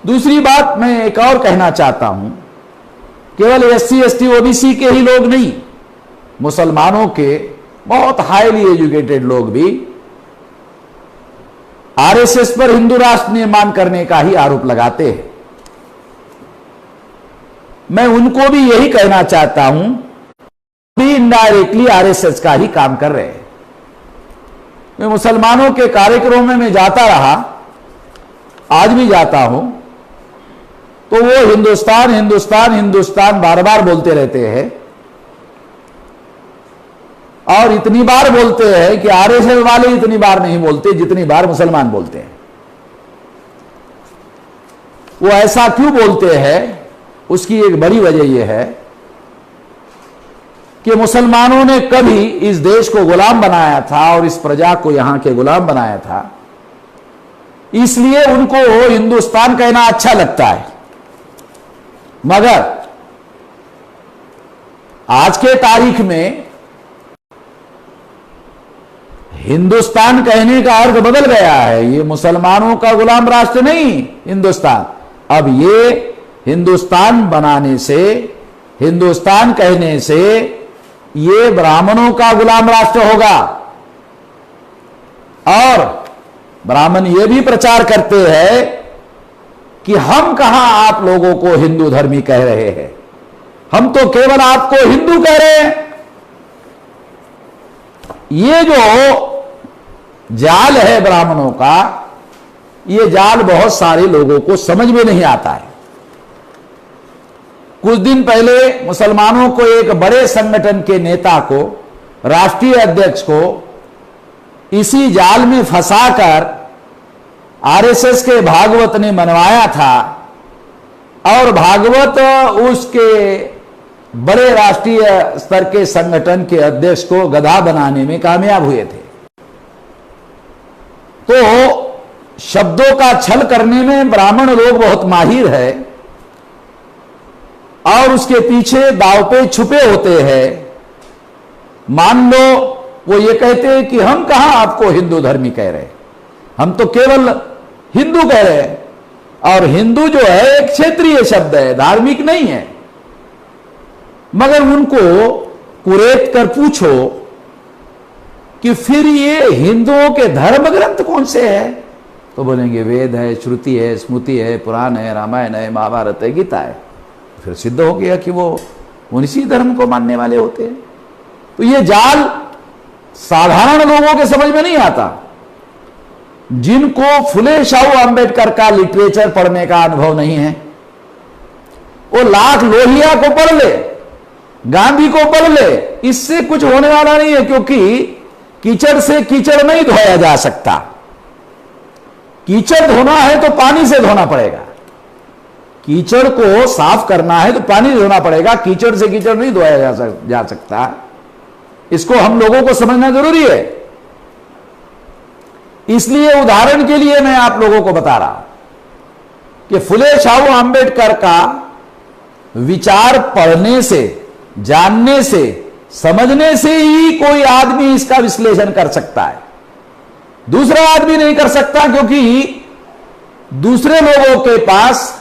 दूसरी बात मैं एक और कहना चाहता हूं, केवल एससी एसटी ओबीसी के ही लोग नहीं, मुसलमानों के बहुत हाईली एजुकेटेड लोग भी आरएसएस पर हिंदू राष्ट्र निर्माण करने का ही आरोप लगाते हैं। मैं उनको भी यही कहना चाहता हूं, भी इनडायरेक्टली आरएसएस का ही काम कर रहे हैं। मैं मुसलमानों के कार्यक्रमों में जाता रहा, आज भी जाता हूं, तो वो हिंदुस्तान हिंदुस्तान हिंदुस्तान बार बार बोलते रहते हैं और इतनी बार बोलते हैं कि आरएसएस वाले इतनी बार नहीं बोलते जितनी बार मुसलमान बोलते हैं। वो ऐसा क्यों बोलते हैं, उसकी एक बड़ी वजह यह है कि मुसलमानों ने कभी इस देश को गुलाम बनाया था और इस प्रजा को यहां के गुलाम बनाया था, इसलिए उनको हिंदुस्तान कहना अच्छा लगता है। मगर आज के तारीख में हिंदुस्तान कहने का अर्थ बदल गया है। ये मुसलमानों का गुलाम राष्ट्र नहीं हिंदुस्तान, अब ये हिंदुस्तान बनाने से, हिंदुस्तान कहने से ये ब्राह्मणों का गुलाम राष्ट्र होगा। और ब्राह्मण ये भी प्रचार करते हैं कि हम कहां आप लोगों को हिंदू धर्मी कह रहे हैं, हम तो केवल आपको हिंदू कह रहे हैं। ये जो जाल है ब्राह्मणों का, ये जाल बहुत सारे लोगों को समझ में नहीं आता है। कुछ दिन पहले मुसलमानों को एक बड़े संगठन के नेता को, राष्ट्रीय अध्यक्ष को इसी जाल में फंसाकर आरएसएस के भागवत ने मनवाया था और भागवत उसके बड़े राष्ट्रीय स्तर के संगठन के अध्यक्ष को गधा बनाने में कामयाब हुए थे। तो शब्दों का छल करने में ब्राह्मण लोग बहुत माहिर है और उसके पीछे दांव पे छुपे होते हैं। मान लो वो ये कहते हैं कि हम कहां आपको हिंदू धर्मी कह रहे हैं, हम तो केवल हिंदू कह रहे हैं। और हिंदू जो है एक क्षेत्रीय शब्द है, धार्मिक नहीं है। मगर उनको कुरेद कर पूछो कि फिर ये हिंदुओं के धर्म ग्रंथ कौन से हैं, तो बोलेंगे वेद है, श्रुति है, स्मृति है, पुराण है, रामायण है, महाभारत है, गीता है। फिर सिद्ध हो गया कि वो उसी धर्म को मानने वाले होते हैं। तो ये जाल साधारण लोगों के समझ में नहीं आता। जिनको फुले शाहू अंबेडकर का लिटरेचर पढ़ने का अनुभव नहीं है, वो लाख लोहिया को पढ़ ले, गांधी को पढ़ ले, इससे कुछ होने वाला नहीं है। क्योंकि कीचड़ से कीचड़ नहीं धोया जा सकता। कीचड़ धोना है तो पानी से धोना पड़ेगा, कीचड़ को साफ करना है तो पानी से धोना पड़ेगा, कीचड़ से कीचड़ नहीं धोया जा सकता। इसको हम लोगों को समझना जरूरी है। इसलिए उदाहरण के लिए मैं आप लोगों को बता रहा हूं कि फुले शाहू अंबेडकर का विचार पढ़ने से, जानने से, समझने से ही कोई आदमी इसका विश्लेषण कर सकता है, दूसरा आदमी नहीं कर सकता। क्योंकि दूसरे लोगों के पास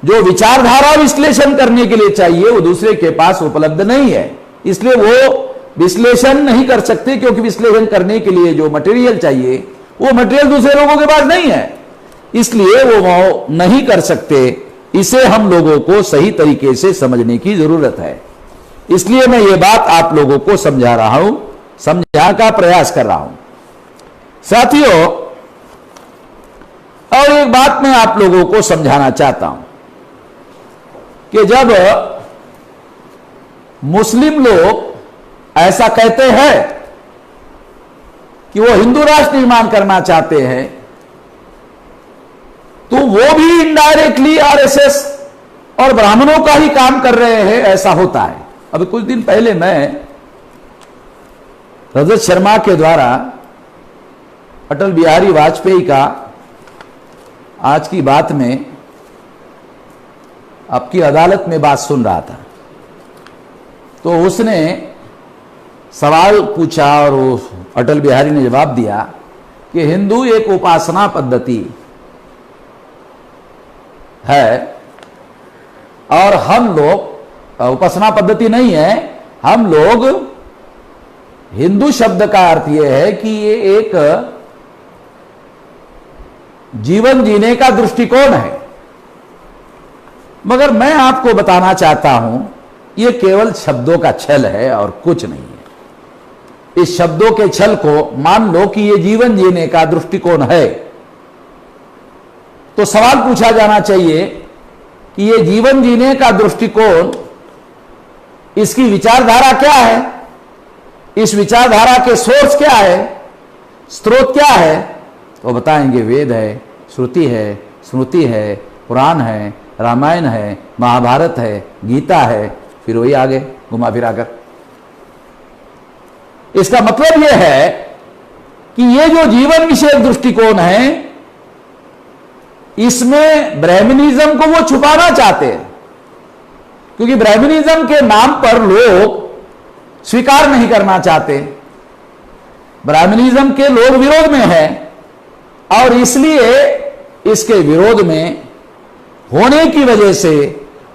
जो विचारधारा विश्लेषण करने के लिए चाहिए वो दूसरे के पास उपलब्ध नहीं है, इसलिए वो विश्लेषण नहीं कर सकते। क्योंकि विश्लेषण करने के लिए जो मटेरियल चाहिए वो मटेरियल दूसरे लोगों के पास नहीं है, इसलिए वो नहीं कर सकते। इसे हम लोगों को सही तरीके से समझने की जरूरत है। इसलिए मैं ये बात आप लोगों को समझा रहा हूं, समझाने का प्रयास कर रहा हूं। साथियों, और एक बात मैं आप लोगों को समझाना चाहता हूं कि जब मुस्लिम लोग ऐसा कहते हैं कि वो हिंदू राष्ट्र निर्माण करना चाहते हैं, तो वो भी इनडायरेक्टली आरएसएस और ब्राह्मणों का ही काम कर रहे हैं, ऐसा होता है। अभी कुछ दिन पहले मैं रजत शर्मा के द्वारा अटल बिहारी वाजपेयी का आज की बात में आपकी अदालत में बात सुन रहा था। तो उसने सवाल पूछा और वो अटल बिहारी ने जवाब दिया कि हिंदू एक उपासना पद्धति है और हम लोग, उपासना पद्धति नहीं है, हम लोग, हिंदू शब्द का अर्थ यह है कि ये एक जीवन जीने का दृष्टिकोण है। मगर मैं आपको बताना चाहता हूं, यह केवल शब्दों का छल है और कुछ नहीं है। इस शब्दों के छल को मान लो कि यह जीवन जीने का दृष्टिकोण है, तो सवाल पूछा जाना चाहिए कि यह जीवन जीने का दृष्टिकोण, इसकी विचारधारा क्या है, इस विचारधारा के सोर्स क्या है, स्रोत क्या है? तो बताएंगे वेद है, श्रुति है, स्मृति है, पुराण है, रामायण है, महाभारत है, गीता है, फिर वही आगे घुमा फिरा कर। इसका मतलब यह है कि यह जो जीवन विषयक दृष्टिकोण है, इसमें ब्राह्मणिज्म को वो छुपाना चाहते हैं, क्योंकि ब्राह्मणिज्म के नाम पर लोग स्वीकार नहीं करना चाहते। ब्राह्मणिज्म के लोग विरोध में हैं और इसलिए इसके विरोध में होने की वजह से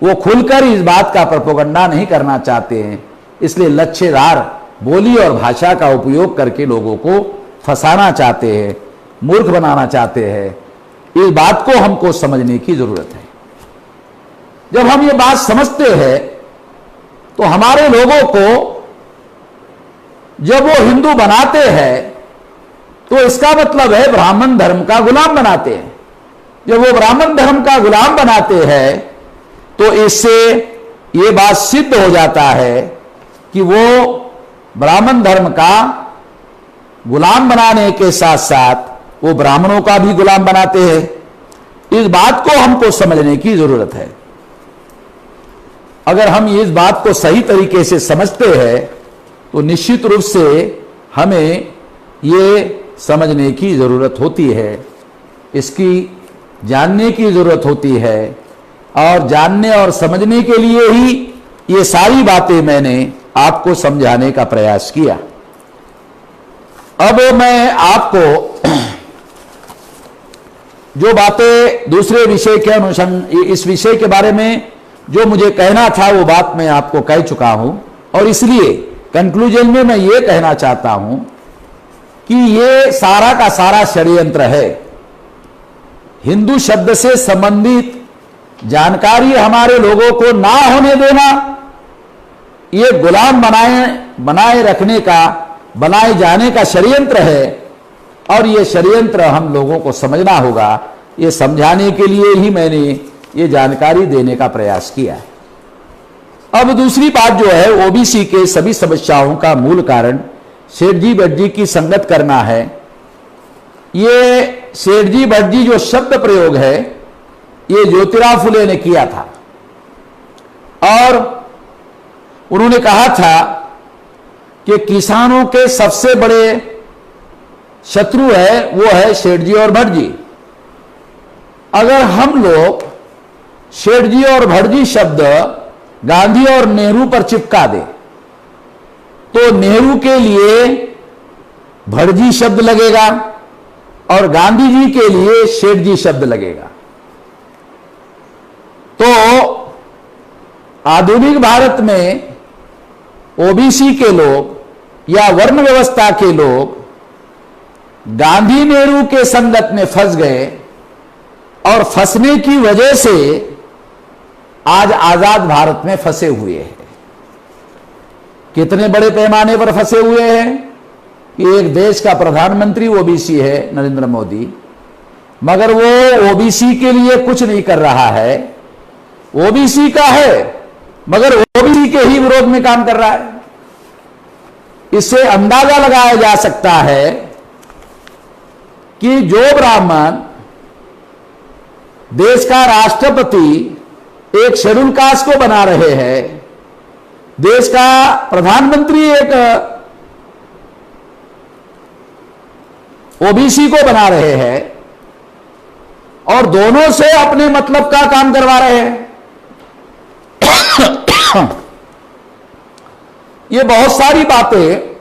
वो खुलकर इस बात का प्रोपेगेंडा नहीं करना चाहते हैं। इसलिए लच्छेदार बोली और भाषा का उपयोग करके लोगों को फंसाना चाहते हैं, मूर्ख बनाना चाहते हैं। इस बात को हमको समझने की जरूरत है। जब हम ये बात समझते हैं तो हमारे लोगों को जब वो हिंदू बनाते हैं तो इसका मतलब है ब्राह्मण धर्म का गुलाम बनाते हैं। जब वो ब्राह्मण धर्म का गुलाम बनाते हैं तो इससे ये बात सिद्ध हो जाता है कि वो ब्राह्मण धर्म का गुलाम बनाने के साथ साथ वो ब्राह्मणों का भी गुलाम बनाते हैं। इस बात को हमको समझने की जरूरत है। अगर हम इस बात को सही तरीके से समझते हैं तो निश्चित रूप से हमें ये समझने की जरूरत होती है, इसकी जानने की जरूरत होती है, और जानने और समझने के लिए ही ये सारी बातें मैंने आपको समझाने का प्रयास किया। अब मैं आपको जो बातें दूसरे विषय के अनुसंधान, इस विषय के बारे में जो मुझे कहना था वो बात मैं आपको कह चुका हूं, और इसलिए कंक्लूजन में मैं ये कहना चाहता हूं कि ये सारा का सारा षड्यंत्र है। हिंदू शब्द से संबंधित जानकारी हमारे लोगों को ना होने देना, ये गुलाम बनाए रखने का, बनाए जाने का षड्यंत्र है, और ये षड्यंत्र हम लोगों को समझना होगा। ये समझाने के लिए ही मैंने ये जानकारी देने का प्रयास किया है। अब दूसरी बात जो है, ओबीसी के सभी समस्याओं का मूल कारण सेठजी भट्टजी की संगत करना है। ये सेठजी भट्टजी जो शब्द प्रयोग है, ये ज्योतिराव फुले ने किया था, और उन्होंने कहा था कि किसानों के सबसे बड़े शत्रु है वो है सेठजी और भट्टजी। अगर हम लोग सेठजी और भट्टजी शब्द गांधी और नेहरू पर चिपका दे तो नेहरू के लिए भट्टजी शब्द लगेगा और गांधी जी के लिए सेठजी शब्द लगेगा। तो आधुनिक भारत में ओबीसी के लोग या वर्ण व्यवस्था के लोग गांधी नेहरू के संगत में फंस गए, और फंसने की वजह से आज आजाद भारत में फंसे हुए हैं। कितने बड़े पैमाने पर फंसे हुए हैं कि एक देश का प्रधानमंत्री ओबीसी है, नरेंद्र मोदी, मगर वो ओबीसी के लिए कुछ नहीं कर रहा है। ओबीसी का है मगर ओबीसी के ही विरोध में काम कर रहा है। इससे अंदाजा लगाया जा सकता है कि जो ब्राह्मण देश का राष्ट्रपति एक शेड्यूल कास्ट को बना रहे हैं, देश का प्रधानमंत्री एक ओबीसी को बना रहे हैं, और दोनों से अपने मतलब का काम करवा रहे हैं। ये बहुत सारी बातें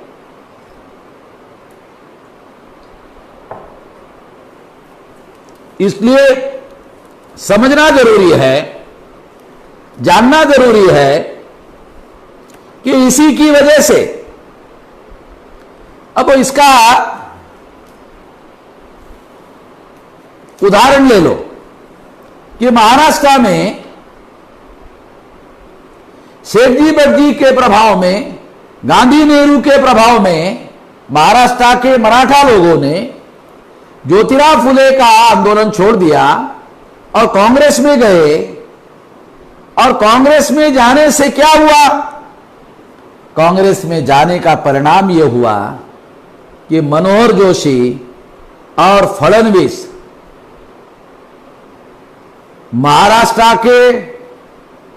इसलिए समझना जरूरी है, जानना जरूरी है कि इसी की वजह से अब इसका उदाहरण ले लो कि महाराष्ट्र में शेठजी भटजी के प्रभाव में, गांधी नेहरू के प्रभाव में महाराष्ट्र के मराठा लोगों ने ज्योतिराव फुले का आंदोलन छोड़ दिया और कांग्रेस में गए। और कांग्रेस में जाने से क्या हुआ? कांग्रेस में जाने का परिणाम यह हुआ कि मनोहर जोशी और फडणवीस महाराष्ट्र के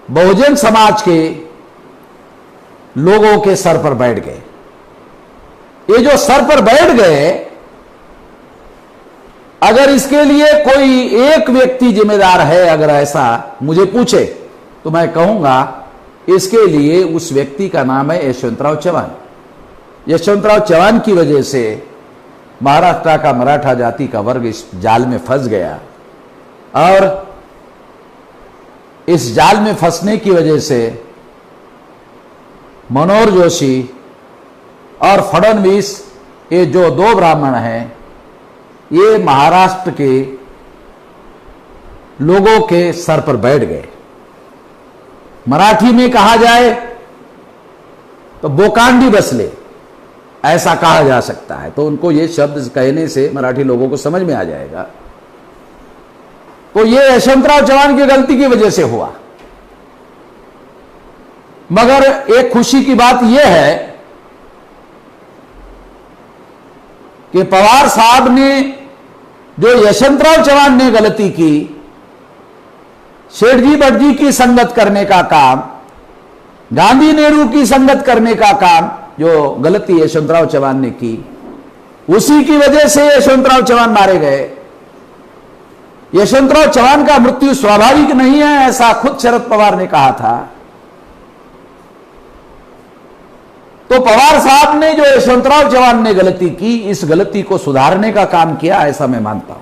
बहुजन समाज के लोगों के सर पर बैठ गए। ये जो सर पर बैठ गए, अगर इसके लिए कोई एक व्यक्ति जिम्मेदार है, अगर ऐसा मुझे पूछे तो मैं कहूंगा इसके लिए उस व्यक्ति का नाम है यशवंतराव चव्हाण। यशवंतराव चव्हाण की वजह से महाराष्ट्र का मराठा जाति का वर्ग इस जाल में फंस गया और इस जाल में फंसने की वजह से मनोहर जोशी और फडणवीस, ये जो दो ब्राह्मण हैं, ये महाराष्ट्र के लोगों के सर पर बैठ गए। मराठी में कहा जाए तो बोकांडी बसले, ऐसा कहा जा सकता है। तो उनको ये शब्द कहने से मराठी लोगों को समझ में आ जाएगा। तो ये यशवंतराव चव्हाण की गलती की वजह से हुआ। मगर एक खुशी की बात यह है कि पवार साहब ने जो यशवंतराव चव्हाण ने गलती की, शेठजी भटजी की संगत करने का काम, गांधी नेहरू की संगत करने का काम, जो गलती यशवंतराव चव्हाण ने की, उसी की वजह से यशवंतराव चव्हाण मारे गए। यशवंतराव चव्हाण का मृत्यु स्वाभाविक नहीं है, ऐसा खुद शरद पवार ने कहा था। तो पवार साहब ने जो यशवंतराव चव्हाण ने गलती की, इस गलती को सुधारने का काम किया, ऐसा मैं मानता हूं।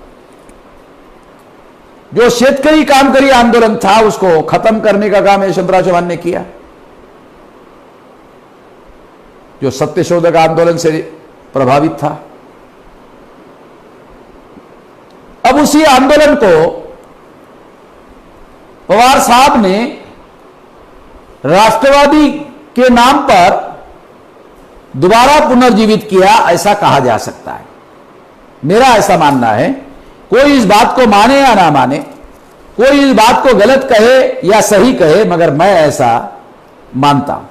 जो शेतकरी कामकरी आंदोलन था उसको खत्म करने का काम यशवंतराव चव्हाण ने किया। जो सत्यशोधक आंदोलन से प्रभावित था, अब उसी आंदोलन को पवार साहब ने राष्ट्रवादी के नाम पर दोबारा पुनर्जीवित किया, ऐसा कहा जा सकता है। मेरा ऐसा मानना है, कोई इस बात को माने या ना माने, कोई इस बात को गलत कहे या सही कहे, मगर मैं ऐसा मानता हूं।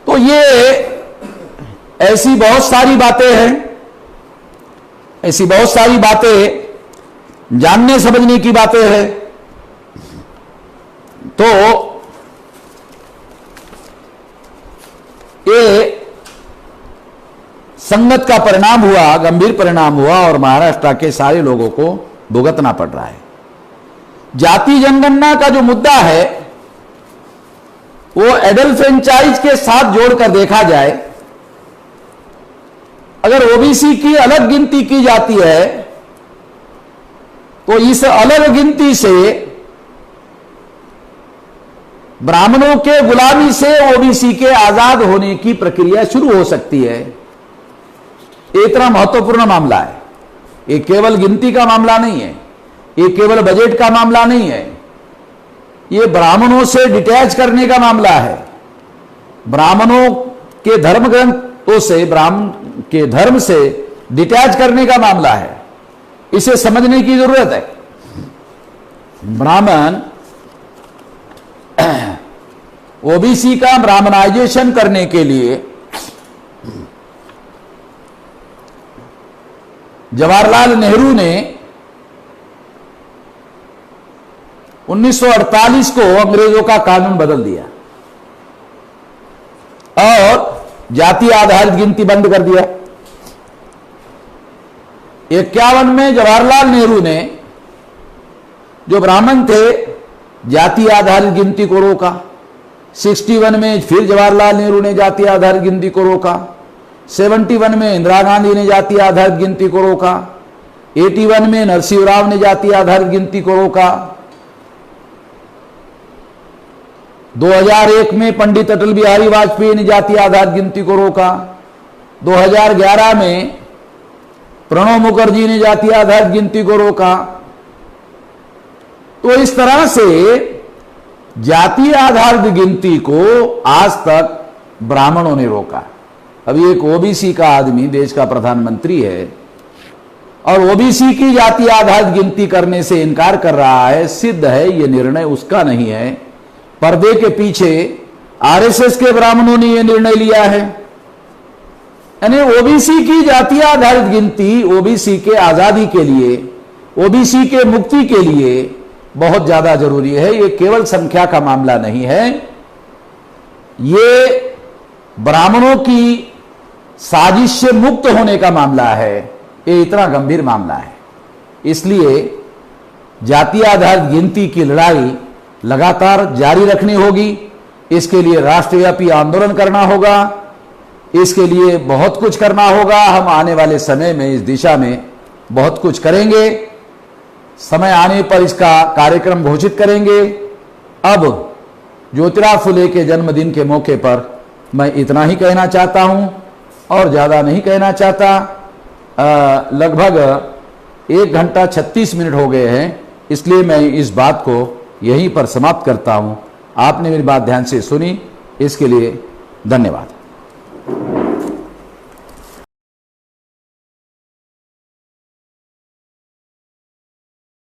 तो ये ऐसी बहुत सारी बातें हैं, ऐसी बहुत सारी बातें जानने समझने की बातें हैं। तो ये संगत का परिणाम हुआ, गंभीर परिणाम हुआ और महाराष्ट्र के सारे लोगों को भुगतना पड़ रहा है। जाति जनगणना का जो मुद्दा है वो एडल्ट फ्रेंचाइज के साथ जोड़कर देखा जाए, अगर ओबीसी की अलग गिनती की जाती है तो इस अलग गिनती से ब्राह्मणों के गुलामी से ओबीसी के आजाद होने की प्रक्रिया शुरू हो सकती है। इतना महत्वपूर्ण मामला है। ये केवल गिनती का मामला नहीं है, ये केवल बजट का मामला नहीं है, ये ब्राह्मणों से डिटैच करने का मामला है। ब्राह्मणों के धर्म ग्रंथों से, ब्राह्मण के धर्म से डिटैच करने का मामला है। इसे समझने की जरूरत है। ब्राह्मण ओबीसी का ब्राह्मणाइजेशन करने के लिए जवाहरलाल नेहरू ने 1948 को अंग्रेजों का कानून बदल दिया और जाति आधारित गिनती बंद कर दिया। 51 में जवाहरलाल नेहरू ने जो ब्राह्मण थे जाति आधारित गिनती को रोका। 61 में फिर जवाहरलाल नेहरू ने जाति आधारित गिनती को रोका। 71 में इंदिरा गांधी ने जाति आधारित गिनती को रोका। 81 में नरसिंह राव ने जाति आधारित गिनती को रोका। 2001 में पंडित अटल बिहारी वाजपेयी ने जाति आधारित गिनती को रोका। 2011 में प्रणब मुखर्जी ने जाति आधारित गिनती को रोका। तो इस तरह से जाति आधारित गिनती को आज तक ब्राह्मणों ने रोका। अभी एक ओबीसी का आदमी देश का प्रधानमंत्री है और ओबीसी की जाति आधारित गिनती करने से इनकार कर रहा है। सिद्ध है ये निर्णय उसका नहीं है, पर्दे के पीछे आरएसएस के ब्राह्मणों ने यह निर्णय लिया है। यानी ओबीसी की जाति आधारित गिनती ओबीसी के आजादी के लिए, ओबीसी के मुक्ति के लिए बहुत ज्यादा जरूरी है। ये केवल संख्या का मामला नहीं है, ये ब्राह्मणों की साजिश से मुक्त होने का मामला है। ये इतना गंभीर मामला है, इसलिए जाति आधारित गिनती की लड़ाई लगातार जारी रखनी होगी। इसके लिए राष्ट्रव्यापी आंदोलन करना होगा, इसके लिए बहुत कुछ करना होगा। हम आने वाले समय में इस दिशा में बहुत कुछ करेंगे, समय आने पर इसका कार्यक्रम घोषित करेंगे। अब ज्योतिराव फुले के जन्मदिन के मौके पर मैं इतना ही कहना चाहता हूं और ज्यादा नहीं कहना चाहता। लगभग 1 घंटा 36 मिनट हो गए हैं, इसलिए मैं इस बात को यहीं पर समाप्त करता हूं। आपने मेरी बात ध्यान से सुनी, इसके लिए धन्यवाद।